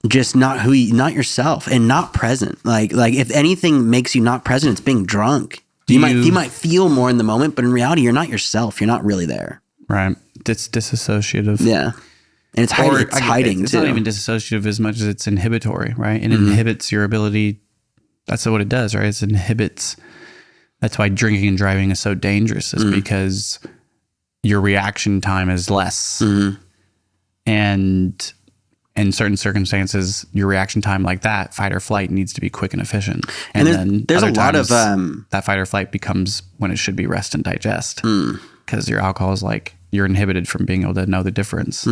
just not yourself and not present. Like if anything makes you not present, it's being drunk. You might feel more in the moment, but in reality, you're not yourself. You're not really there. Right. It's disassociative. Yeah. And it's hiding it's too. not even disassociative as much as it's inhibitory, right? It inhibits your ability. That's what it does, right? It inhibits. That's why drinking and driving is so dangerous, is because your reaction time is less. And in certain circumstances, your reaction time like that, fight or flight, needs to be quick and efficient. And then there's a other lot of times, that fight or flight becomes when it should be rest and digest, because your alcohol is like, you're inhibited from being able to know the difference.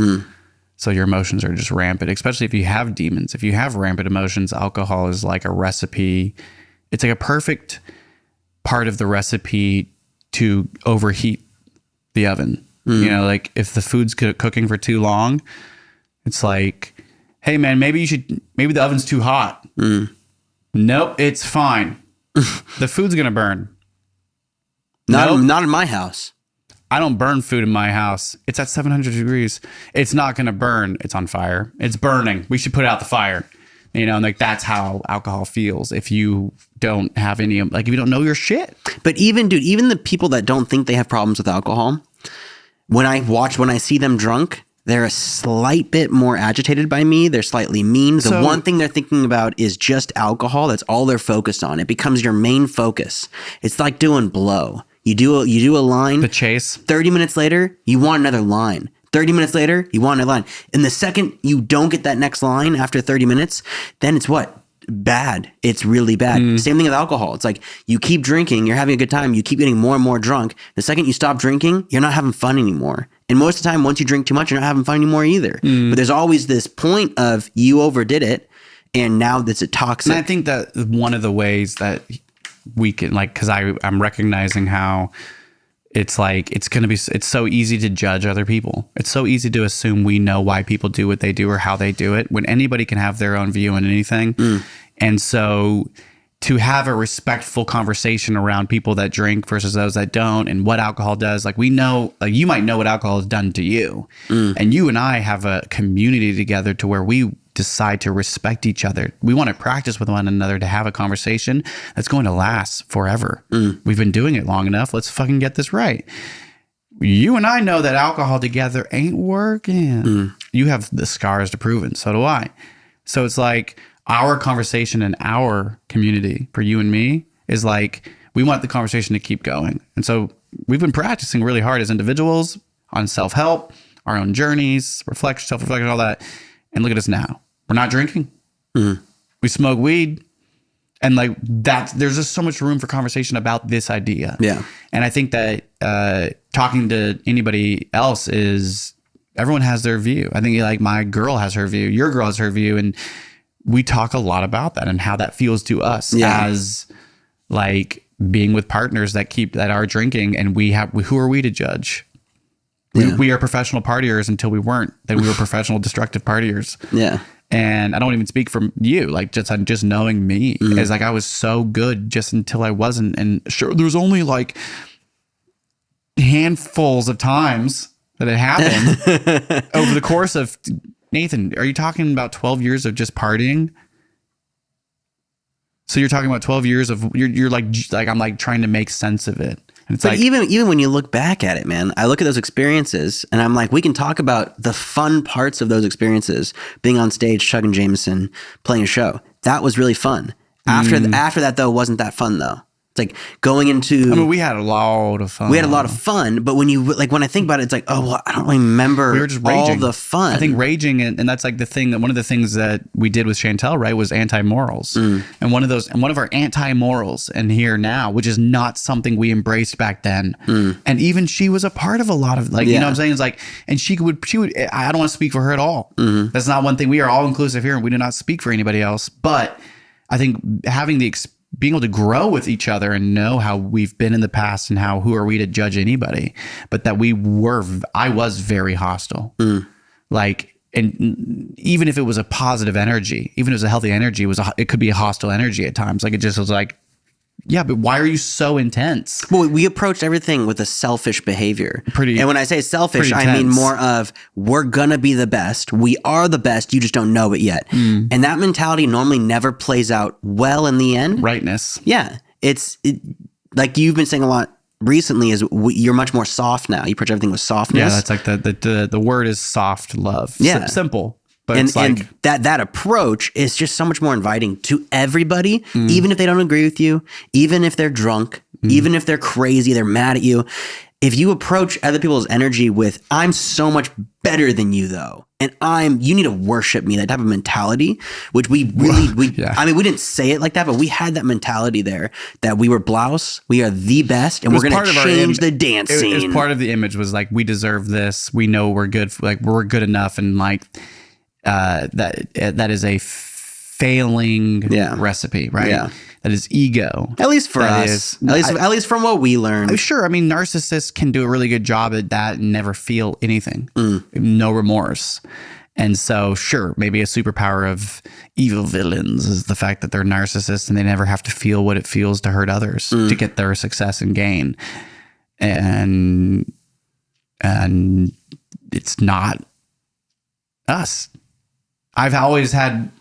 So your emotions are just rampant, especially if you have demons. If you have rampant emotions, alcohol is like a recipe. It's like a perfect part of the recipe to overheat the oven. You know, like if the food's cooking for too long, it's like, hey man, maybe the oven's too hot. Nope, it's fine. The food's gonna burn. Not in my house. I don't burn food in my house. It's at 700 degrees. It's not gonna burn. It's on fire. It's burning. We should put out the fire. You know, and like that's how alcohol feels. If you don't have any, like if you don't know your shit. But even the people that don't think they have problems with alcohol, when I see them drunk, they're a slight bit more agitated by me. They're slightly mean. The one thing they're thinking about is just alcohol. That's all they're focused on. It becomes your main focus. It's like doing blow. You do a line. The chase. 30 minutes later, you want another line. 30 minutes later, you want another line. And the second you don't get that next line after 30 minutes, then it's what? Bad. It's really bad. Same thing with alcohol. It's like you keep drinking, you're having a good time, you keep getting more and more drunk. The second you stop drinking, you're not having fun anymore. And most of the time, once you drink too much, you're not having fun anymore either. But there's always this point of you overdid it, and now that's a toxic. And I think that one of the ways that we can, like, because I'm recognizing how it's like it's so easy to judge other people. It's so easy to assume we know why people do what they do or how they do it, when anybody can have their own view on anything. And so to have a respectful conversation around people that drink versus those that don't, and what alcohol does, like we know, like you might know what alcohol has done to you, and you and I have a community together to where we decide to respect each other. We want to practice with one another to have a conversation that's going to last forever. We've been doing it long enough. Let's fucking get this right. You and I know that alcohol together ain't working. You have the scars to prove it. So do I. So it's like our conversation in our community for you and me is like, we want the conversation to keep going. And so we've been practicing really hard as individuals on self-help, our own journeys, self-reflection, all that. And look at us now. We're not drinking. We smoke weed. And like that, there's just so much room for conversation about this idea. Yeah. And I think that talking to anybody else is, everyone has their view. I think like my girl has her view, your girl has her view. And we talk a lot about that and how that feels to us as like being with partners that are drinking, and who are we to judge? We are professional partiers until we weren't. Then we were professional destructive partiers. Yeah. And I don't even speak for you. Like just knowing me is like, I was so good just until I wasn't. And sure, there was only like handfuls of times that it happened over the course of, Nathan, are you talking about 12 years of just partying? So you're talking about 12 years of, you're like I'm like trying to make sense of it. And it's but like, even when you look back at it, man, I look at those experiences and I'm like, we can talk about the fun parts of those experiences, being on stage, chugging Jameson, playing a show. That was really fun. After that, though, wasn't that fun, though. It's like going into... I mean, we had a lot of fun. We had a lot of fun, but when I think about it, it's like, oh, well, I don't remember we were just raging. all the fun. I think raging, and that's like the thing, that one of the things that we did with Chantel, right, was anti-morals. And one of our anti-morals in Here Now, which is not something we embraced back then. And even she was a part of a lot of, like, you know what I'm saying? It's like, and she would, I don't want to speak for her at all. That's not one thing. We are all inclusive here and we do not speak for anybody else. But I think having being able to grow with each other and know how we've been in the past and who are we to judge anybody, but that I was very hostile. Like, and even if it was a positive energy, even if it was a healthy energy, it could be a hostile energy at times. Like, it just was like, yeah, but why are you so intense? Well, we approached everything with a selfish behavior. And when I say selfish, I mean more of, we're going to be the best. We are the best. You just don't know it yet. And that mentality normally never plays out well in the end. Rightness. Yeah. Like you've been saying a lot recently, is you're much more soft now. You approach everything with softness. Yeah, that's like the word is soft love. Yeah. Simple. But and that approach is just so much more inviting to everybody, even if they don't agree with you, even if they're drunk, even if they're crazy, they're mad at you. if you approach other people's energy with, I'm so much better than you though, and you need to worship me, that type of mentality, which we really, Yeah. I mean, we didn't say it like that, but we had that mentality there that we were Blaus, we are the best, and we're going to change the dance scene. It was part of the image was like, we deserve this. We know we're good. Like we're good enough. And like, that is a failing recipe, right? Yeah. That is ego. At least for us. At least from what we learned. Sure. I mean, narcissists can do a really good job at that and never feel anything. No remorse. And so, sure, maybe a superpower of evil villains is the fact that they're narcissists and they never have to feel what it feels to hurt others to get their success and gain. And it's not us. I've always had...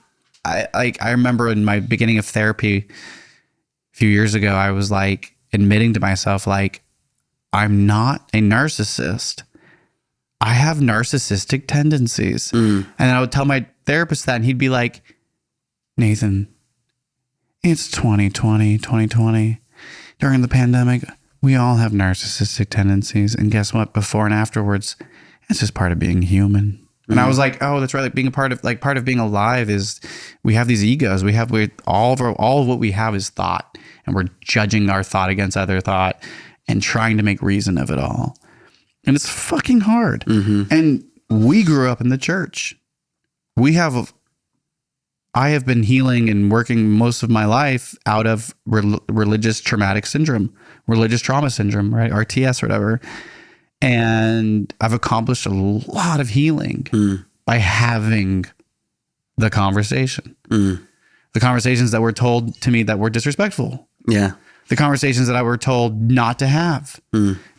I remember in my beginning of therapy a few years ago, I was like admitting to myself, like, I'm not a narcissist. I have narcissistic tendencies. And I would tell my therapist that, and he'd be like, Nathan, it's 2020. During the pandemic, we all have narcissistic tendencies. And guess what? Before and afterwards, it's just part of being human. And I was like, oh, that's right. Like being part of being alive is we have these egos. We all of what we have is thought, and we're judging our thought against other thought and trying to make reason of it all. And it's fucking hard. And we grew up in the church. I have been healing and working most of my life out of religious trauma syndrome, right? RTS or whatever. And I've accomplished a lot of healing by having the conversation. The conversations that were told to me that were disrespectful. Yeah. The conversations that I were told not to have.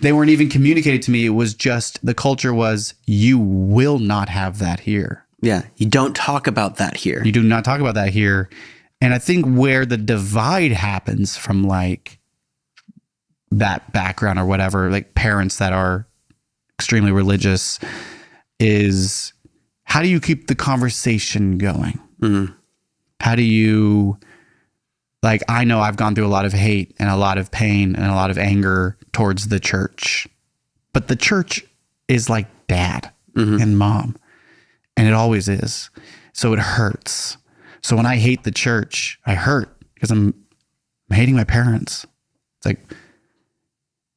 They weren't even communicated to me. It was just, the culture was, you will not have that here. Yeah. You don't talk about that here. You do not talk about that here. And I think where the divide happens from like that background or whatever, like parents that are extremely religious, is how do you keep the conversation going? How do you, like, I know I've gone through a lot of hate and a lot of pain and a lot of anger towards the church, but the church is like dad and mom, and it always is. So it hurts. So when I hate the church, I hurt because I'm hating my parents. It's like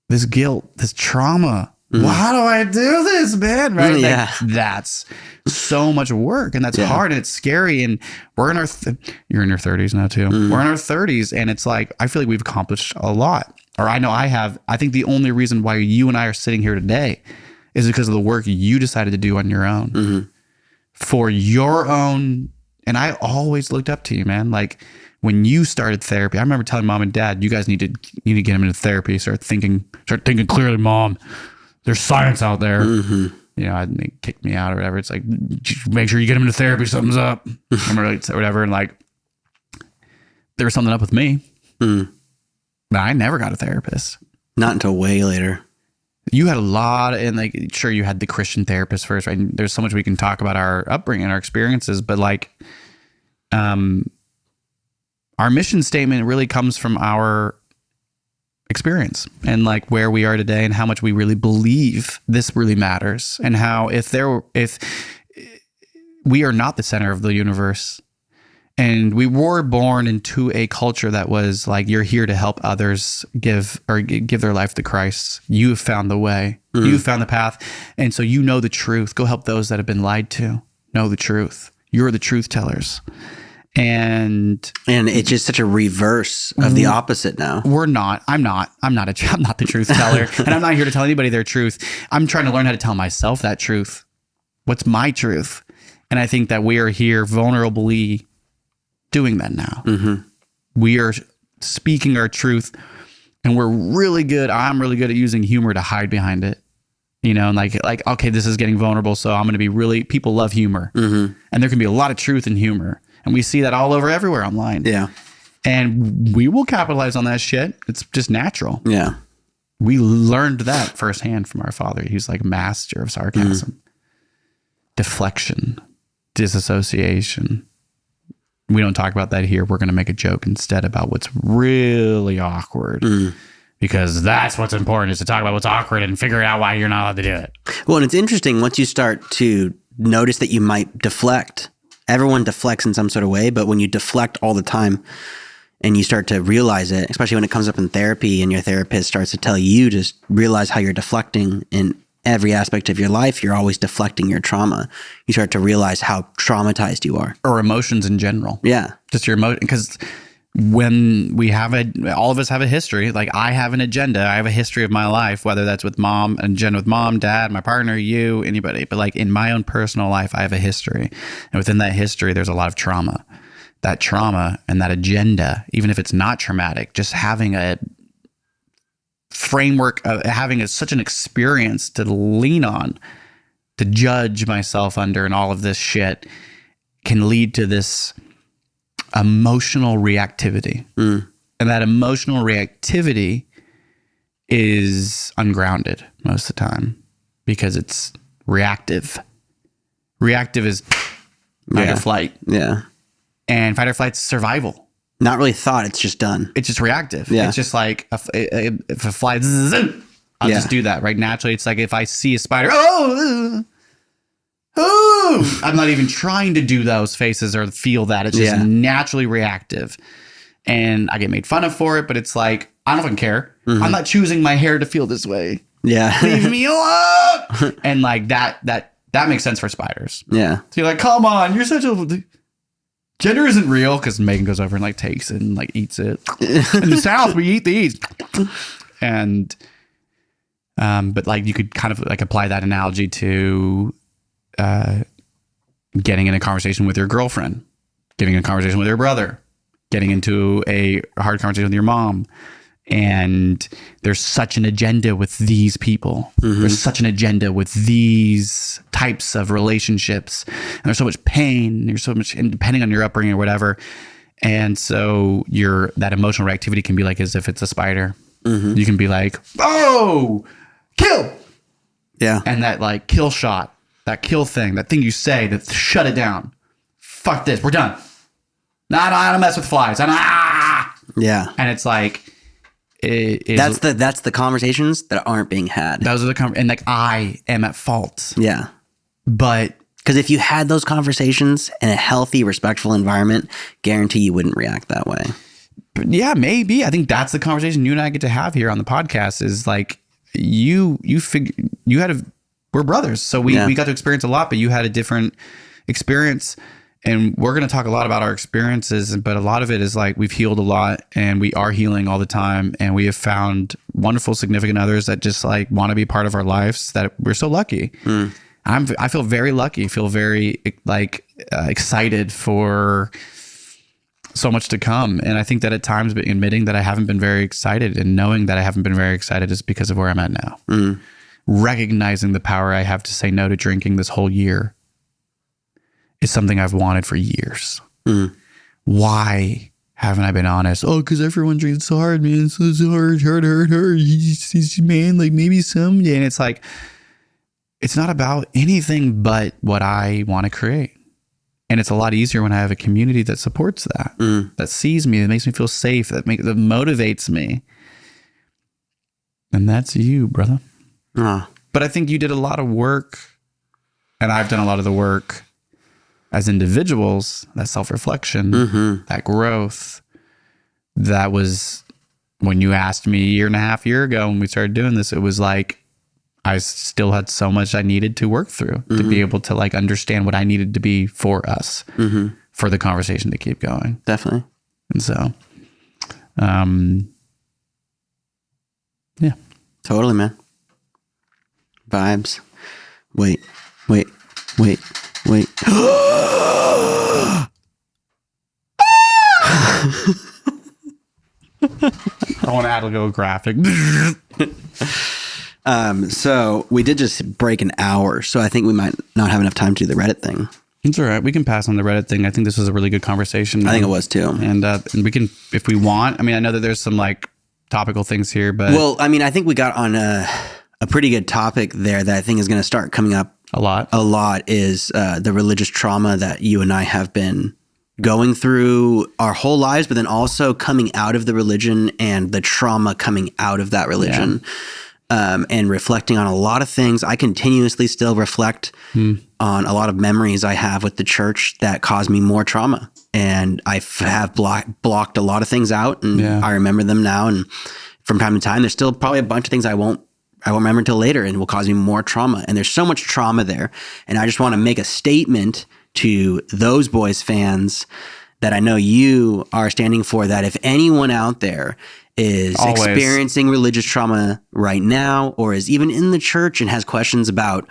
this guilt, this trauma. Well, how do I do this, man? Right? Yeah. Like, that's so much work, and that's hard, and it's scary. And we're in our you're in your 30s now too. We're in our 30s, and it's like, I feel like we've accomplished a lot. Or I know I have. I think the only reason why you and I are sitting here today is because of the work you decided to do on your own. For your own. And I always looked up to you, man. Like when you started therapy, I remember telling mom and dad, you guys need to get him into therapy. Start thinking clearly, mom. There's science out there. You know, and they kicked me out or whatever. It's like, make sure you get him into therapy. Something's up. Or whatever. And like, there was something up with me. But I never got a therapist. Not until way later. You had a lot, and like, sure, you had the Christian therapist first, right? And there's so much we can talk about our upbringing, our experiences, but like, our mission statement really comes from our experience and like where we are today and how much we really believe this really matters, and how if we are not the center of the universe, and we were born into a culture that was like, you're here to help others give their life to Christ. You have found the way. You found the path. And so you know the truth. Go help those that have been lied to. Know the truth. You're the truth tellers. And it's just such a reverse of the opposite now. We're not. I'm not the truth teller. And I'm not here to tell anybody their truth. I'm trying to learn how to tell myself that truth. What's my truth? And I think that we are here vulnerably doing that now. We are speaking our truth, and we're really good. I'm really good at using humor to hide behind it, you know, and like, okay, this is getting vulnerable. So I'm going to be really, people love humor, and there can be a lot of truth in humor. And we see that all over everywhere online. Yeah. And we will capitalize on that shit. It's just natural. Yeah. We learned that firsthand from our father. He's like a master of sarcasm, deflection, disassociation. We don't talk about that here. We're going to make a joke instead about what's really awkward. because that's what's important, is to talk about what's awkward and figure out why you're not allowed to do it. Well, and it's interesting once you start to notice that you might deflect. Everyone deflects in some sort of way, but when you deflect all the time and you start to realize it, especially when it comes up in therapy and your therapist starts to tell you to realize how you're deflecting in every aspect of your life, you're always deflecting your trauma. You start to realize how traumatized you are. Or emotions in general. Yeah. Just your emotion. Because when we have all of us have a history. Like I have an agenda. I have a history of my life, whether that's with mom, an agenda with mom, dad, my partner, you, anybody. But like in my own personal life, I have a history. And within that history, there's a lot of trauma. That trauma and that agenda, even if it's not traumatic, just having a framework of having such an experience to lean on, to judge myself under and all of this shit can lead to this emotional reactivity. And that emotional reactivity is ungrounded most of the time because it's reactive. Reactive is fight or flight. Yeah. And fight or flight's survival. Not really thought, it's just done. It's just reactive. Yeah. It's just like if a fly, I'll just do that right naturally. It's like if I see a spider, I'm not even trying to do those faces or feel that. It's just naturally reactive. And I get made fun of for it, but it's like, I don't fucking care. I'm not choosing my hair to feel this way. Yeah. Leave me alone. And like that makes sense for spiders. Yeah. So you're like, come on, you're such a... Gender isn't real, because Megan goes over and like takes it and like eats it. In the South, we eat these. And, but like you could kind of like apply that analogy to getting in a conversation with your girlfriend, getting in a conversation with your brother, getting into a hard conversation with your mom. And there's such an agenda with these people. There's such an agenda with these types of relationships. And there's so much pain. There's so much, and depending on your upbringing or whatever. And so that emotional reactivity can be like as if it's a spider. You can be like, oh, kill. Yeah. And that like kill shot, that kill thing, that thing you say that shut it down. Fuck this. We're done. No, I don't mess with flies. Yeah. And it's like, that's the conversations that aren't being had. Those are and like I am at fault. Yeah. But because if you had those conversations in a healthy, respectful environment, guarantee you wouldn't react that way. Yeah, maybe. I think that's the conversation you and I get to have here on the podcast is like we're brothers. So we got to experience a lot, but you had a different experience. And we're going to talk a lot about our experiences, but a lot of it is like we've healed a lot and we are healing all the time. And we have found wonderful, significant others that just like want to be part of our lives, that we're so lucky. I feel very lucky, feel very like excited for so much to come. And I think that at times admitting that I haven't been very excited and knowing that I haven't been very excited is because of where I'm at now. Recognizing the power I have to say no to drinking this whole year is something I've wanted for years. Why haven't I been honest? Oh, because everyone drinks so hard, man. So hard. He's man, like maybe someday. And it's like, it's not about anything but what I want to create. And it's a lot easier when I have a community that supports that, that sees me, that makes me feel safe, that motivates me. And that's you, brother. But I think you did a lot of work, and I've done a lot of the work as individuals, that self-reflection, that growth. That was when you asked me a year and a half ago when we started doing this, it was like I still had so much I needed to work through to be able to like understand what I needed to be for us, for the conversation to keep going. Definitely. And so, yeah. Totally, man. Vibes. Wait. I want to add a little graphic. So we did just break an hour, so I think we might not have enough time to do the Reddit thing. It's all right. We can pass on the Reddit thing. I think this was a really good conversation. I think it was too. And we can, if we want, I mean, I know that there's some like topical things here, but well, I mean, I think we got on a pretty good topic there that I think is going to start coming up a lot is the religious trauma that you and I have been going through our whole lives, but then also coming out of the religion and the trauma coming out of that religion. And reflecting on a lot of things. I continuously still reflect on a lot of memories I have with the church that caused me more trauma. And I have blocked a lot of things out, and I remember them now. And from time to time, there's still probably a bunch of things I won't remember until later, and will cause me more trauma. And there's so much trauma there. And I just want to make a statement to those boys fans that I know you are standing for, that if anyone out there is experiencing religious trauma right now, or is even in the church and has questions about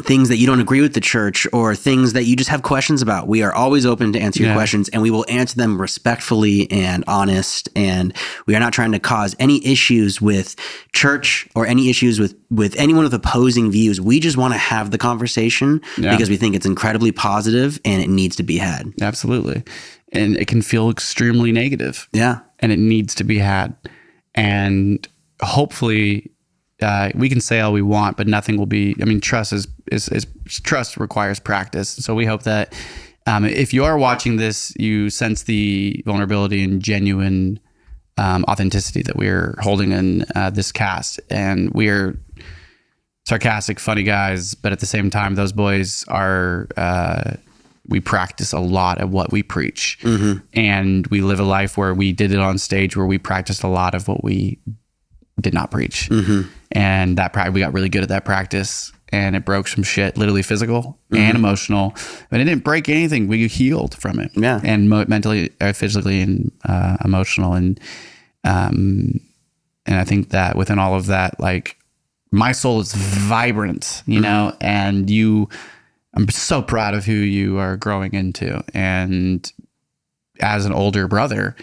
things that you don't agree with the church, or things that you just have questions about, we are always open to answer your questions, and we will answer them respectfully and honest. And we are not trying to cause any issues with church or any issues with anyone with opposing views. We just want to have the conversation because we think it's incredibly positive and it needs to be had. Absolutely. And it can feel extremely negative. Yeah. And it needs to be had. And hopefully we can say all we want, but nothing will be, I mean, trust trust requires practice. So we hope that if you are watching this, you sense the vulnerability and genuine authenticity that we're holding in this cast. And we're sarcastic, funny guys, but at the same time, those boys are, we practice a lot of what we preach. And we live a life where we did it on stage, where we practiced a lot of what we did not preach. And we got really good at that practice, and it broke some shit, literally physical and emotional, but it didn't break anything. We healed from it. Yeah. And mentally, physically, and emotional. And I think that within all of that, like, my soul is vibrant, you know, and I'm so proud of who you are growing into. And as an older brother,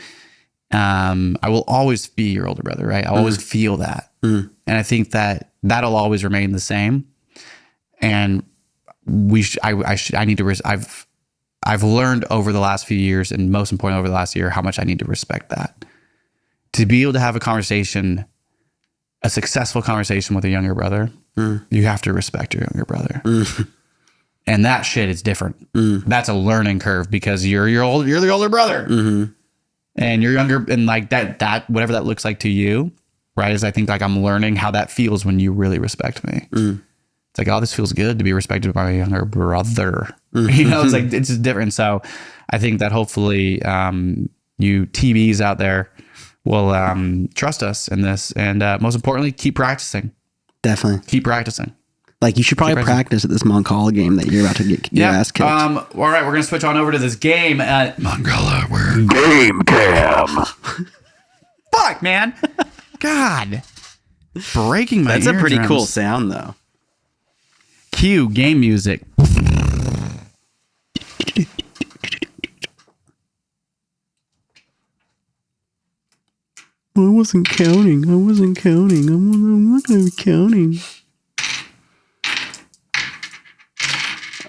I will always be your older brother, right? I always feel that. And I think that that'll always remain the same. And I've learned over the last few years, and most importantly over the last year, how much I need to respect that. To be able to have a successful conversation with a younger brother, you have to respect your younger brother. And that shit is different. That's a learning curve, because you're the older brother, and you're younger, and like that whatever that looks like to you, right? Is I think like I'm learning how that feels when you really respect me. It's like, oh, this feels good to be respected by a younger brother. You know, it's like, it's just different. So I think that hopefully you TVs out there will trust us in this, and most importantly, keep practicing. Definitely keep practicing. Like, you should probably practice at this Mancala game that you're about to get your ass kicked. All right, we're going to switch on over to this game. Mancala, we're game cam. Fuck, man. God. Breaking my That's a pretty eardrums. cool sound, though. Cue game music. I wasn't counting. I'm not going to be counting.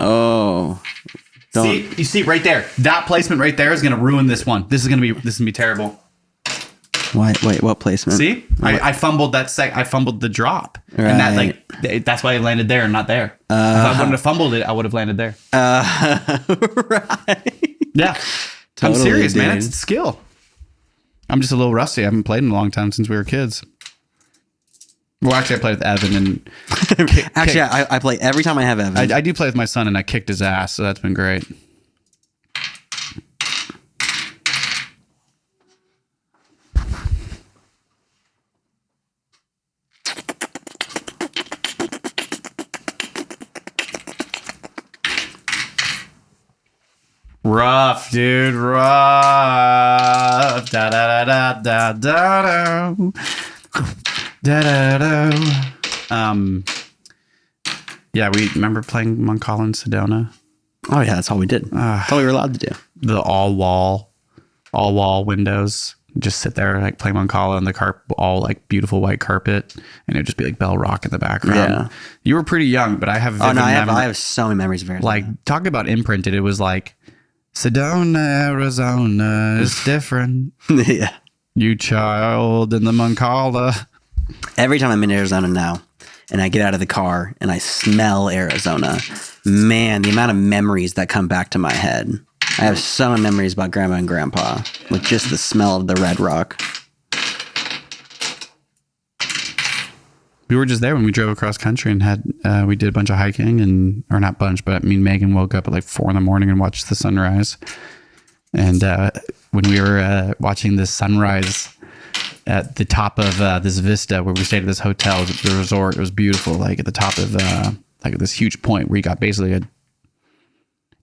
Oh, you see right there. That placement right there is going to ruin this one. This is going to be terrible. Wait, what placement? See, I fumbled that I fumbled the drop, and that that's why it landed there and not there. If I wouldn't have fumbled it, I would have landed there. Right. Yeah, totally, I'm serious, man. It's skill. I'm just a little rusty. I haven't played in a long time since we were kids. Well, actually, I played with Evan, and I play every time I have Evan. I do play with my son, and I kicked his ass, so that's been great. Rough, dude, rough. Da da da da da da. Da, da, da. Yeah, we remember playing Mancala and Sedona. Oh yeah, that's all we did. That's all we were allowed to do. The all wall windows. Just sit there like play Mancala on the all like beautiful white carpet, and it'd just be like bell rock in the background. Yeah. You were pretty young, but I have. I have so many memories of Arizona. Like, talk about imprinted. It was like Sedona, Arizona is different. Yeah. You child in the Mancala. Every time I'm in Arizona now, and I get out of the car and I smell Arizona, man, the amount of memories that come back to my head. I have so many memories about Grandma and Grandpa with just the smell of the red rock. We were just there when we drove across country and had we did a bunch of hiking or not bunch, but I mean Megan woke up at like 4 a.m. and watched the sunrise. And when we were watching the sunrise at the top of this vista where we stayed at this hotel, the resort, it was beautiful. Like at the top of like this huge point where you got basically a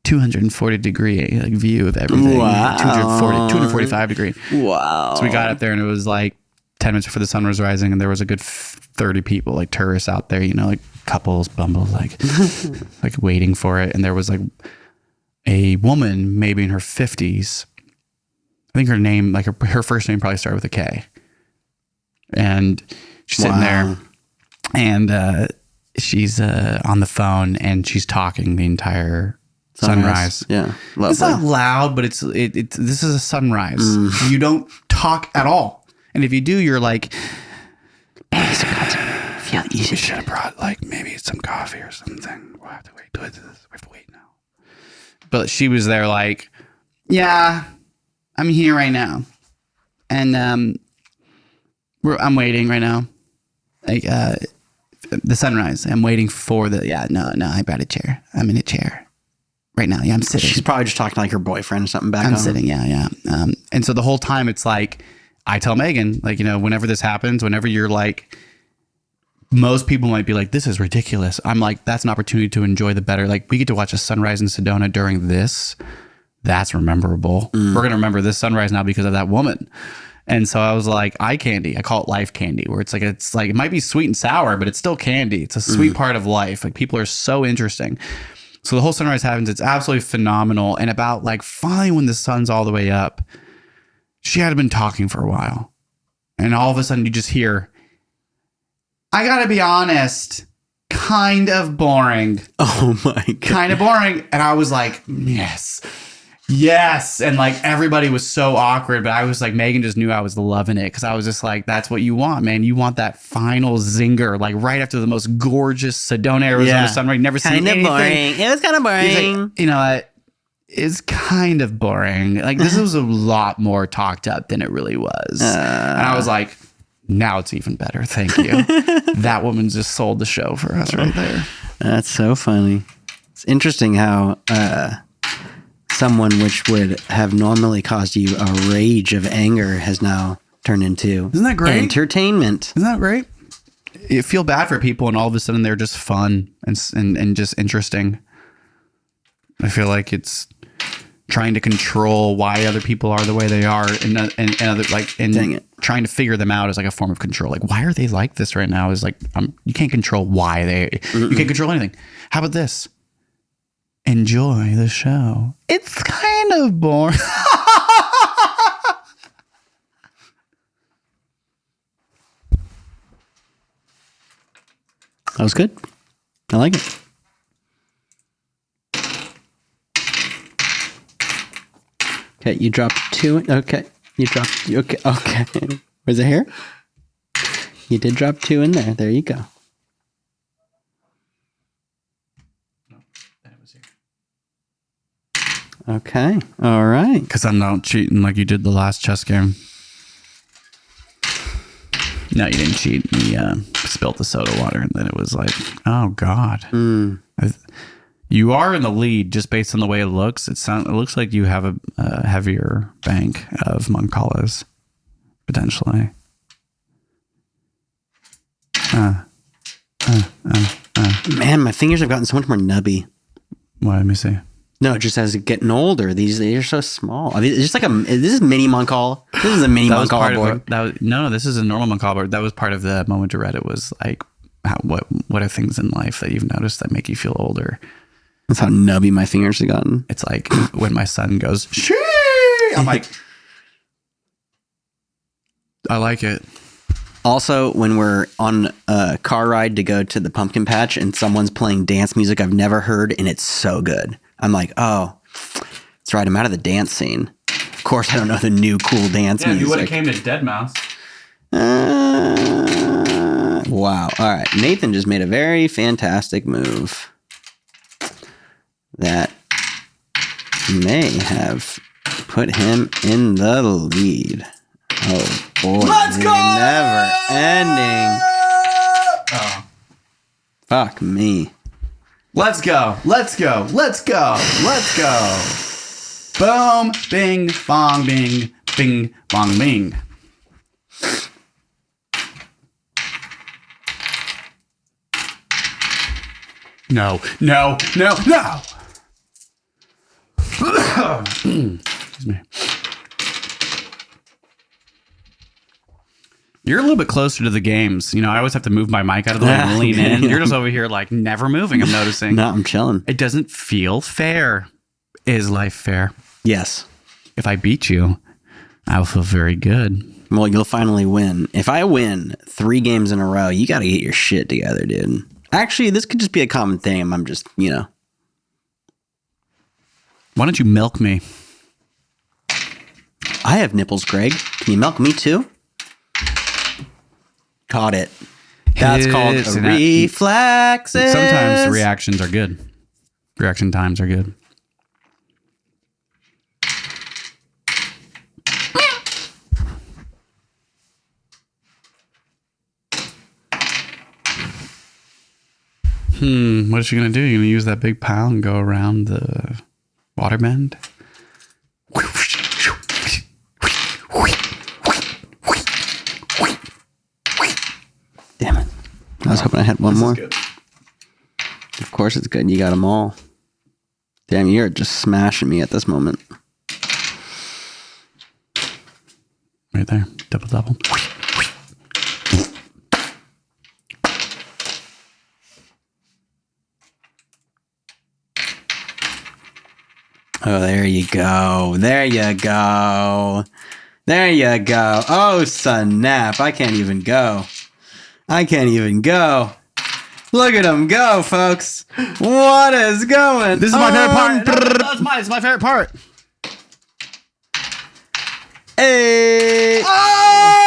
240 degree like view of everything. Wow. 245 degree. Wow. So we got up there and it was like 10 minutes before the sun was rising, and there was a good 30 people, like tourists out there, you know, like couples, bumbles, like like waiting for it. And there was like a woman, maybe in her 50s. I think her name, like her first name probably started with a K. And she's sitting there, and she's on the phone, and she's talking the entire sunrise. Yeah, lovely. It's not loud, but it's this is a sunrise. You don't talk at all. And if you do, you're like, Feel easy. we should have brought like maybe some coffee or something. We'll have to wait. We have to wait now. But she was there like, yeah, I'm here right now. And I'm waiting right now. Like the sunrise. I'm waiting for no, I brought a chair. I'm in a chair right now. Yeah, I'm sitting. She's probably just talking to like her boyfriend or something back home. I'm sitting, yeah. And so the whole time it's like, I tell Megan, like, you know, whenever this happens, whenever you're like, most people might be like, this is ridiculous. I'm like, that's an opportunity to enjoy the better. Like, we get to watch a sunrise in Sedona during this. That's rememberable. We're going to remember this sunrise now because of that woman. And so I was like, eye candy. I call it life candy, where it's like, it might be sweet and sour, but it's still candy. It's a sweet part of life. Like, people are so interesting. So the whole sunrise happens. It's absolutely phenomenal. And about like finally when the sun's all the way up, she had been talking for a while. And all of a sudden you just hear, I gotta be honest, kind of boring. Oh my God. Kind of boring. And I was like, yes. And like everybody was so awkward, but I was like, Megan just knew I was loving it, because I was just like, that's what you want, man. You want that final zinger, like right after the most gorgeous Sedona, Arizona sunrise. Never seen anything. Boring. It was kind of boring. Like, you know what? It's kind of boring. Like, this was a lot more talked up than it really was. And I was like, now it's even better. Thank you. That woman just sold the show for us right there. That's so funny. It's interesting how someone which would have normally caused you a rage of anger has now turned into Isn't that great? entertainment. Isn't that great? You feel bad for people, and all of a sudden they're just fun and just interesting. I feel like it's trying to control why other people are the way they are, and other, like, and Dang it. trying to figure them out is like a form of control. Like, why are they like this right now? Is like, you can't control why you can't control anything. How about this? Enjoy the show. It's kind of boring. That was good. I like it. Okay, you dropped 2. Okay, you dropped. Okay. Was it here? You did drop 2 in there. There you go. Okay. All right. Because I'm not cheating like you did the last chess game. No, you didn't cheat. You spilt the soda water, and then it was like, oh God. You are in the lead just based on the way it looks. It looks like you have a heavier bank of Mancalas, potentially. Man, my fingers have gotten so much more nubby. Well, let me see. No, just as it's getting older, these are so small. I mean, it's just like this is mini Mancala. This is a mini That was Mancala part board. of no. This is a normal Mancala board. That was part of the moment to Reddit. Was like, what are things in life that you've noticed that make you feel older? That's how nubby my fingers have gotten. It's like when my son goes, shee! I'm like, I like it. Also, when we're on a car ride to go to the pumpkin patch and someone's playing dance music I've never heard and it's so good, I'm like, oh, that's right. I'm out of the dance scene. Of course, I don't know the new cool dance music. you would have came to Dead Mouse. Wow. All right. Nathan just made a very fantastic move. That may have put him in the lead. Oh boy. Let's go! Never ending. Oh. Fuck me. Let's go. Let's go. Let's go. Let's go. Boom, bing, bong, bing, bing, bong, bing. No, no, no, no. Excuse me. You're a little bit closer to the games. You know, I always have to move my mic out of the way and lean in. You're just over here like never moving, I'm noticing. No, I'm chilling. It doesn't feel fair. Is life fair? Yes. If I beat you, I will feel very good. Well, you'll finally win. If I win 3 games in a row, you got to get your shit together, dude. Actually, this could just be a common thing. I'm just, you know. Why don't you milk me? I have nipples, Greg. Can you milk me too? Caught it. That's called reflexes. Sometimes reactions are good. Reaction times are good. What is she going to do? You going to use that big pile and go around the water bend? Damn it. I was hoping I had one more. Good. Of course it's good. You got them all. Damn, you're just smashing me at this moment. Right there. Double, double. Oh, there you go. There you go. There you go. Oh, snap. I can't even go. I can't even go. Look at him go, folks. What is going? This is my favorite part. That's mine. It's my favorite part. Hey. Oh!